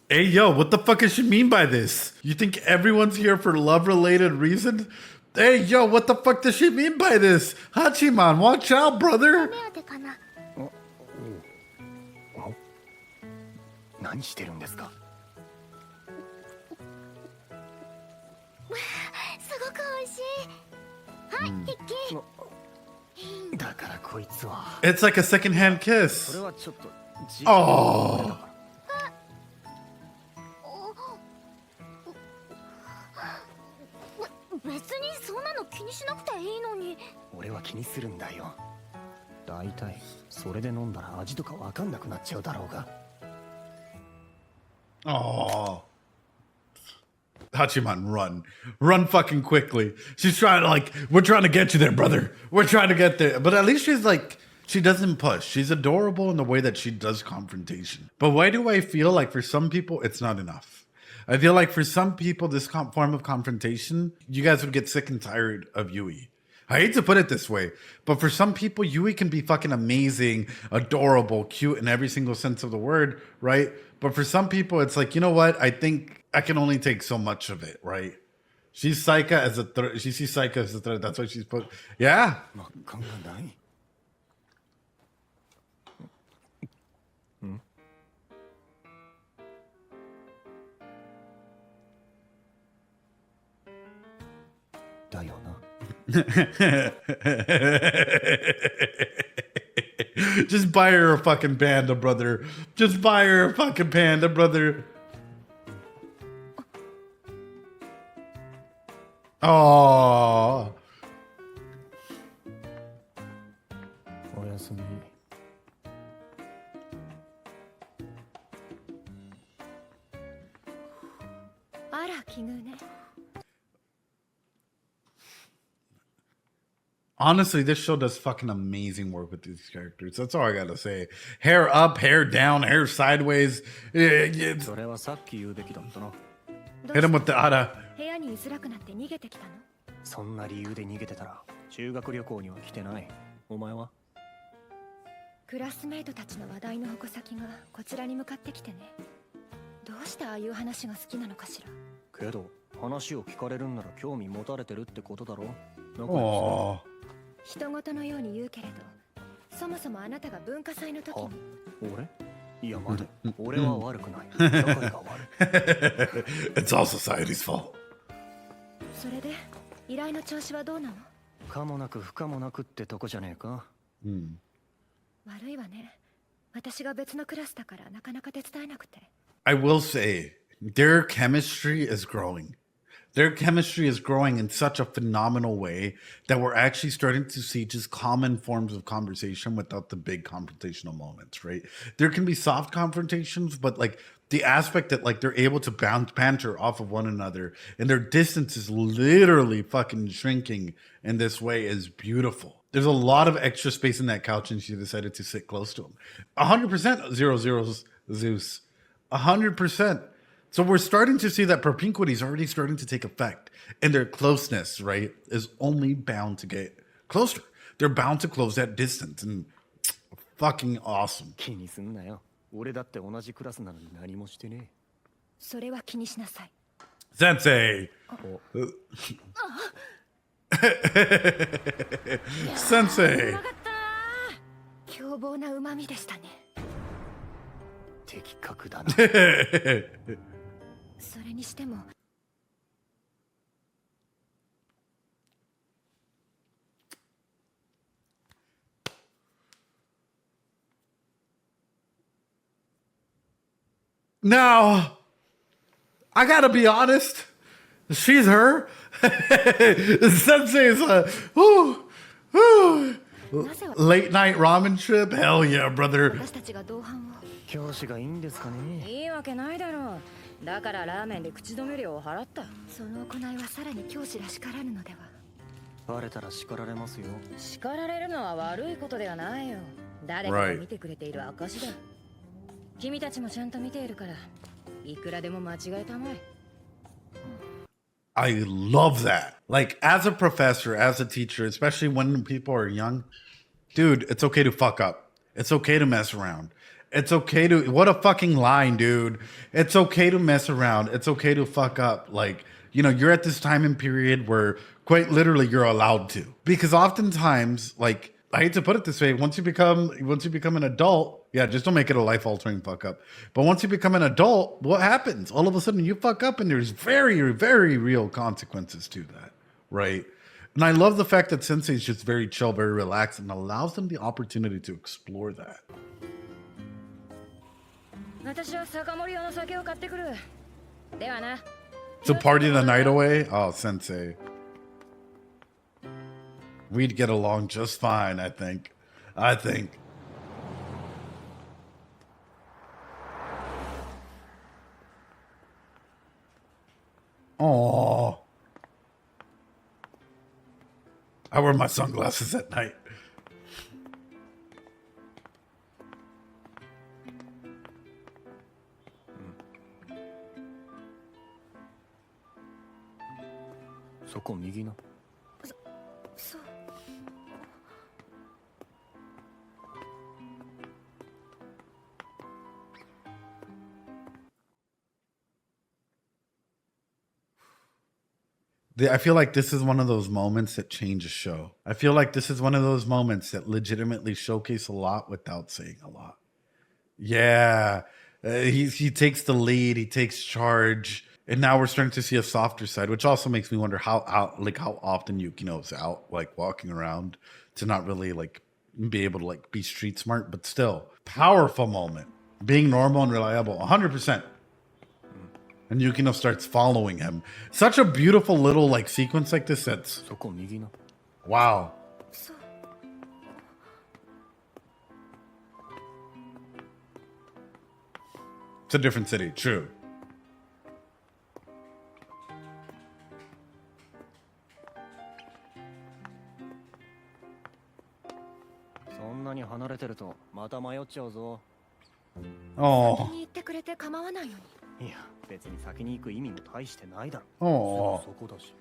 hey yo, what the fuck does she mean by this? You think everyone's here for love-related reasons? Hey yo, what the fuck does she mean by this? Hachiman, watch out, brother. 目当てかな。何してるんですか。すごく美味しい。はい、ヒッキー。だからこいつは。 It's like a secondhand それ kiss. はちょっと。Oh. 別にそんなの気にしなくていいのに。俺は気にするんだよ。だいたいそれで飲んだら味とかわかんなくなっちゃうだろうが。 Oh. Hachiman, run fucking quickly. She's trying to like, we're trying to get you there, brother. We're trying to get there. But at least she's like, She doesn't push. She's adorable in the way that she does confrontation. But why do I feel like for some people, it's not enough? I feel like for some people, this form of confrontation, you guys would get sick and tired of Yui. I hate to put it this way, but for some people, Yui can be fucking amazing, adorable, cute in every single sense of the word, right? But for some people, it's like, you know what? I think I can only take so much of it, right? She's Psyche as a threat. She sees Psyche as a threat. That's why she's put. Yeah. 真っ赤がないだよな Just buy her a fucking panda, brother. Just buy her a fucking panda, brother. Oh. おやすみ あら奇遇ね。 Honestly, this show does fucking amazing work with these characters. That's all I gotta say. Hair up, hair down, hair sideways. Hit それはさっき言うべきだったな him with the ada. 部屋に居づらくなって逃げてきたの？そんな理由で逃げてたら修学旅行には来てないお前はクラスメイトたちの話題の矛先がこちらに向かってきてね。どうしてああいう話が好きなのかしら。けど話を聞かれるんなら興味持たれてるってことだろなんか Oh. 人事のように言うけれど、そもそもあなたが文化祭の時に。俺いや待て俺は悪くない社会が悪い It's all society's fault. それで依頼の調子はどうなの？可もなく不可もなくってとこじゃねえか 悪いわね。私が別のクラスだからなかなか手伝えなくて。I will say, their chemistry is growing. Their chemistry is growing in such a phenomenal way that we're actually starting to see just common forms of conversation without the big confrontational moments, right? There can be soft confrontations, but like the aspect that like they're able to bounce banter off of one another and their distance is literally fucking shrinking in this way is beautiful. There's a lot of extra space in that couch and she decided to sit close to him. 100% 0-0 Zeus. 100%. So we're starting to see that propinquity is already starting to take effect. And their closeness, right, is only bound to get closer. They're bound to close that distance. And fucking awesome. 気にすんなよ俺だって同じクラスなのに何もしてねそれは気にしなさい。 Sensei! Sensei! 凶暴な旨味でしたね。的確だなそれにしても Now, I gotta be honest. She's her. Sensei's late night ramen trip. Hell yeah, brother. 私たちが同伴を。教師がいいんですかねいいわけないだろう。だからラーメンで口止め料を払った。その行いはさらに教師らしからぬのでは。バレたら叱られますよ叱られるのは悪いことではないよ。誰かが見てくれている証だ。君たちもちゃんと見ているから、いくらでも間違えたまえ。I love that. Like, as a professor, as a teacher, especially when people are young, dude, it's okay to fuck up. It's okay to mess around. It's okay to, what a fucking line, dude. It's okay to mess around. It's okay to fuck up. Like, you know, you're at this time and period where quite literally you're allowed to. Because oftentimes, like, I hate to put it this way, once you become an adult, yeah, just don't make it a life-altering fuck up. But once you become an adult, what happens? All of a sudden you fuck up and there's very, very real consequences to that, right? And I love the fact that Sensei is just very chill, very relaxed, and allows them the opportunity to explore that. 私は酒盛り用の酒を買ってくる。ではな。 So party the night away? Oh, Sensei. We'd get along just fine, I think. Oh, I wear my sunglasses at night. そこ右の。そう。 I feel like this is one of those moments that change a show. I feel like this is one of those moments that legitimately showcase a lot without saying a lot. Yeah, he takes the lead, he takes charge, and now we're starting to see a softer side, which also makes me wonder how often Yukino's out like walking around to not really like be able to like be street smart, but still powerful moment, being normal and reliable, 100%. And Yukino starts following him. Such a beautiful little like sequence like this. That's wow. そう。 It's a different city, true. Oh. 先に行ってくれて構わないのに。いや、別に先に行く意味も大してないだろ。 Oh. そこだし。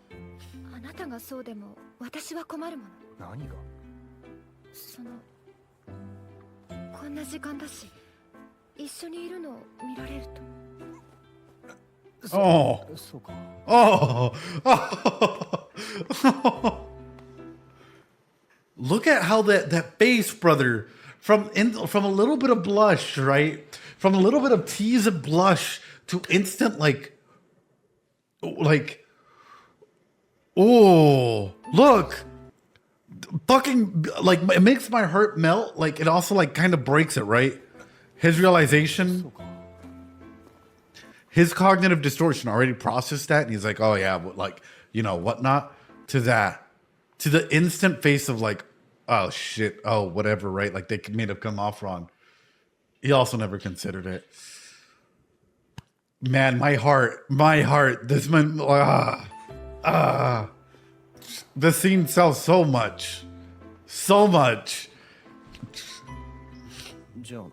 あなたがそうでも私は困るもの。何が？そのこんな時間だし一緒にいるのを見られると。 Oh. そうか。 Oh. Look at how that face, brother, from a little bit of blush, right? From a little bit of tease and blush to instant like, oh, look, fucking like it makes my heart melt. Like it also like kind of breaks it, right? His realization, his cognitive distortion already processed that, and he's like, oh yeah, like whatnot. To the instant face of like, oh shit, oh whatever, right? Like they may have come off wrong. He also never considered it. Man, my heart. This man, the scene sells so much. じゃあな。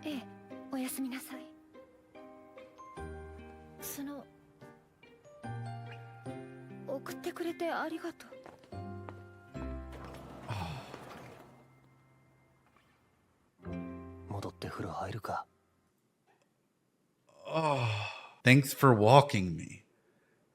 ええ、おやすみなさい。その送ってくれてありがとう。 戻って風呂入るか。 Oh, thanks for walking me.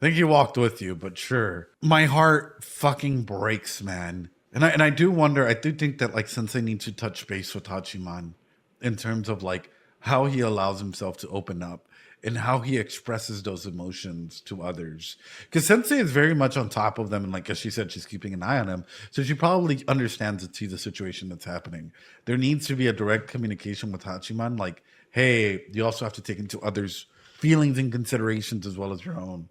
I think he walked with you, but sure. My heart fucking breaks, man. And I do wonder, I do think that like Sensei needs to touch base with Hachiman in terms of like how he allows himself to open up and how he expresses those emotions to others. Because Sensei is very much on top of them, and like as she said, she's keeping an eye on him. So she probably understands and sees the situation that's happening. There needs to be a direct communication with Hachiman, like, hey, you also have to take into others' feelings and considerations as well as your own.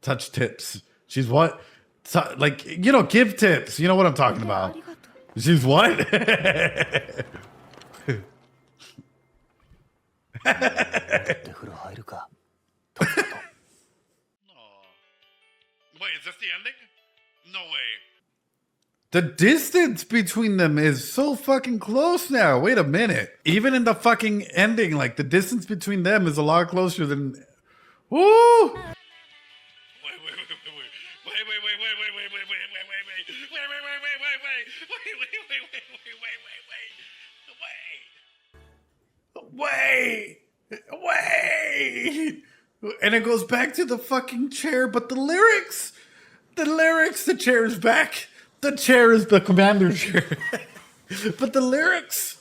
Touch tips. She's what? Like, give tips. You know what I'm talking about. She's what? Wait, is this the ending? No way. The distance between them is so fucking close now. Wait a minute. Even in the fucking ending, like the distance between them is a lot closer than. Woo! Wait. And it goes back to the fucking chair, but the lyrics, the chair is back. The chair is the commander chair. But the lyrics.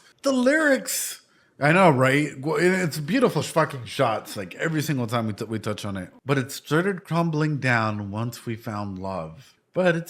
I know, right? It's beautiful fucking shots, like every single time we touch on it. But it started crumbling down once we found love. Whatever.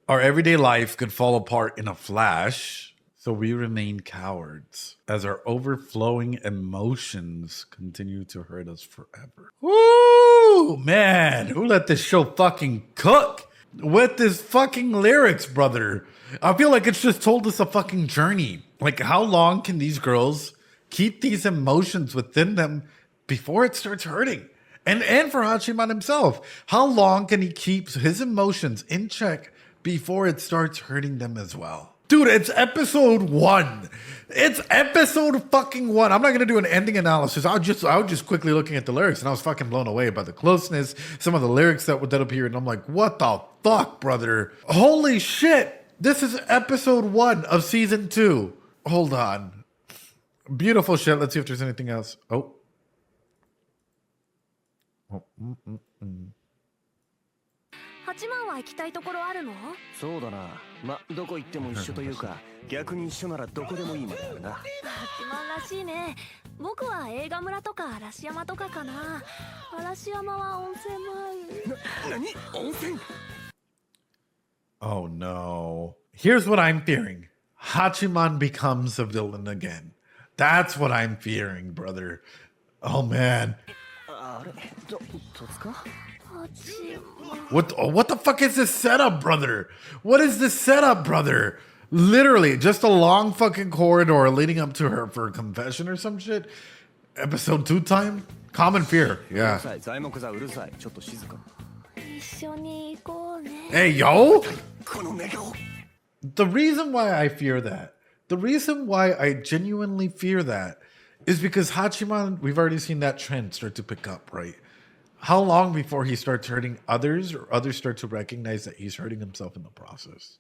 Our everyday life could fall apart in a flash, so we remain cowards as our overflowing emotions continue to hurt us forever. Woo! Man, who let this show fucking cook with this fucking lyrics, brother? I feel like it's just told us a fucking journey. Like, how long can these girls keep these emotions within them before it starts hurting? And for Hachiman himself, how long can he keep his emotions in check before it starts hurting them as well? Dude, it's episode 1. It's episode fucking 1. I'm not gonna do an ending analysis. I was just quickly looking at the lyrics, and I was fucking blown away by the closeness, some of the lyrics that appear, and I'm like, what the fuck, brother? Holy shit! This is episode 1 of season 2. Hold on. Beautiful shit. Let's see if there's anything else. Oh. Oh. 8万は行きたいところあるの？そうだな。ま、どこ行っても一緒というか、逆に一緒ならどこでもいいまであるな。8万らしいね。僕は映画村とか嵐山とかかな。嵐山は温泉もある。何？温泉？ Oh no. Here's what I'm fearing. Hachiman becomes a villain again. That's what I'm fearing, brother. Oh man. あれ、どつか？ What the fuck is this setup, brother? What is this setup, brother? Literally, just a long fucking corridor leading up to her for a confession or some shit. Episode 2 time? Common fear, yeah. 材木座うるさい。ちょっと静か。一緒に行こうね。 Hey, yo! この寝顔。 The reason why I fear that, the reason why I genuinely fear that is because Hachiman, we've already seen that trend start to pick up, right? How long before he starts hurting others or others start to recognize that he's hurting himself in the process?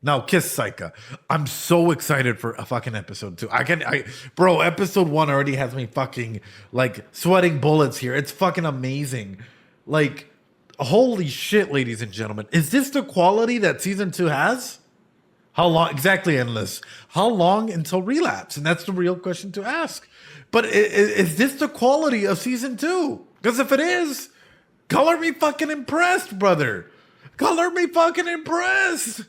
Now, Kiss Saika. I'm so excited for a fucking episode 2. Bro, episode 1 already has me fucking like sweating bullets here. It's fucking amazing. Like, holy shit, ladies and gentlemen. Is this the quality that season 2 has? How long? Exactly, Endless. How long until relapse? And that's the real question to ask. But is this the quality of season 2? Because if it is, color me fucking impressed, brother. Color me fucking impressed.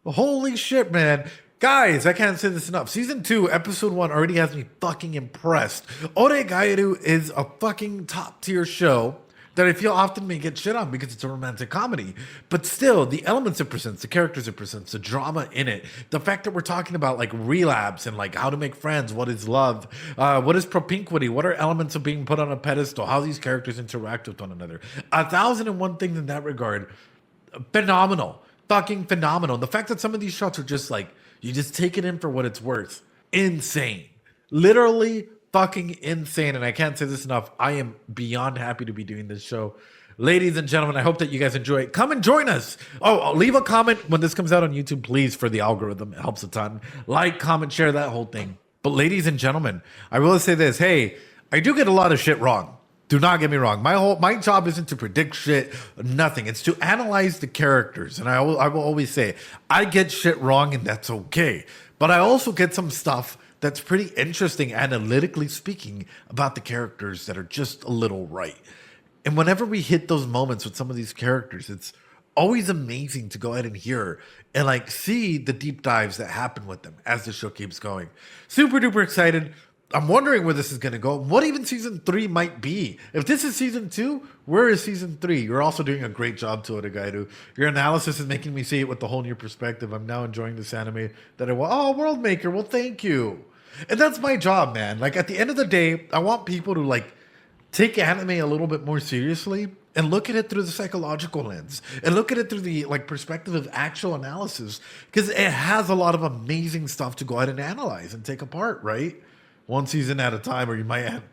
Holy shit, man. Guys, I can't say this enough. Season 2, episode 1 already has me fucking impressed. Oregairu is a fucking top tier show that I feel often may get shit on because it's a romantic comedy. But still, the elements it presents, the characters it presents, the drama in it, the fact that we're talking about like relapse and like how to make friends, what is love, what is propinquity, what are elements of being put on a pedestal, how these characters interact with one another. 1,001 things in that regard. Phenomenal. Fucking phenomenal. The fact that some of these shots are just like, you just take it in for what it's worth. Insane. Literally fucking insane. And I can't say this enough. I am beyond happy to be doing this show. Ladies and gentlemen, I hope that you guys enjoy it. Come and join us. Oh, leave a comment when this comes out on YouTube, please, for the algorithm. It helps a ton. Like, comment, share, that whole thing. But ladies and gentlemen, I will say this. Hey, I do get a lot of shit wrong. Do not get me wrong. My job isn't to predict shit, nothing. It's to analyze the characters. And I will always say, I get shit wrong and that's okay. But I also get some stuff that's pretty interesting, analytically speaking, about the characters that are just a little right. And whenever we hit those moments with some of these characters, it's always amazing to go ahead and hear and like see the deep dives that happen with them as the show keeps going. Super duper excited. I'm wondering where this is going to go. What even season 3 might be. If this is season 2, where is season 3? You're also doing a great job to Oregairu. Your analysis is making me see it with a whole new perspective. I'm now enjoying this anime that I want. Oh, World Maker. Well, thank you. And that's my job, man. Like at the end of the day, I want people to like take anime a little bit more seriously and look at it through the psychological lens and look at it through the like perspective of actual analysis, because it has a lot of amazing stuff to go ahead and analyze and take apart, right? One season at a time, or you might have,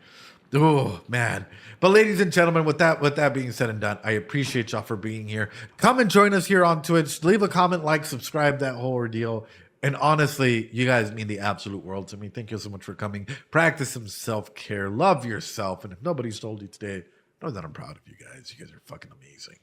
oh man. But ladies and gentlemen, with that being said and done, I appreciate y'all for being here. Come and join us here on Twitch. Leave a comment, like, subscribe, that whole ordeal. And honestly, you guys mean the absolute world to me. Thank you so much for coming. Practice some self-care. Love yourself. And if nobody's told you today, know that I'm proud of you guys. You guys are fucking amazing.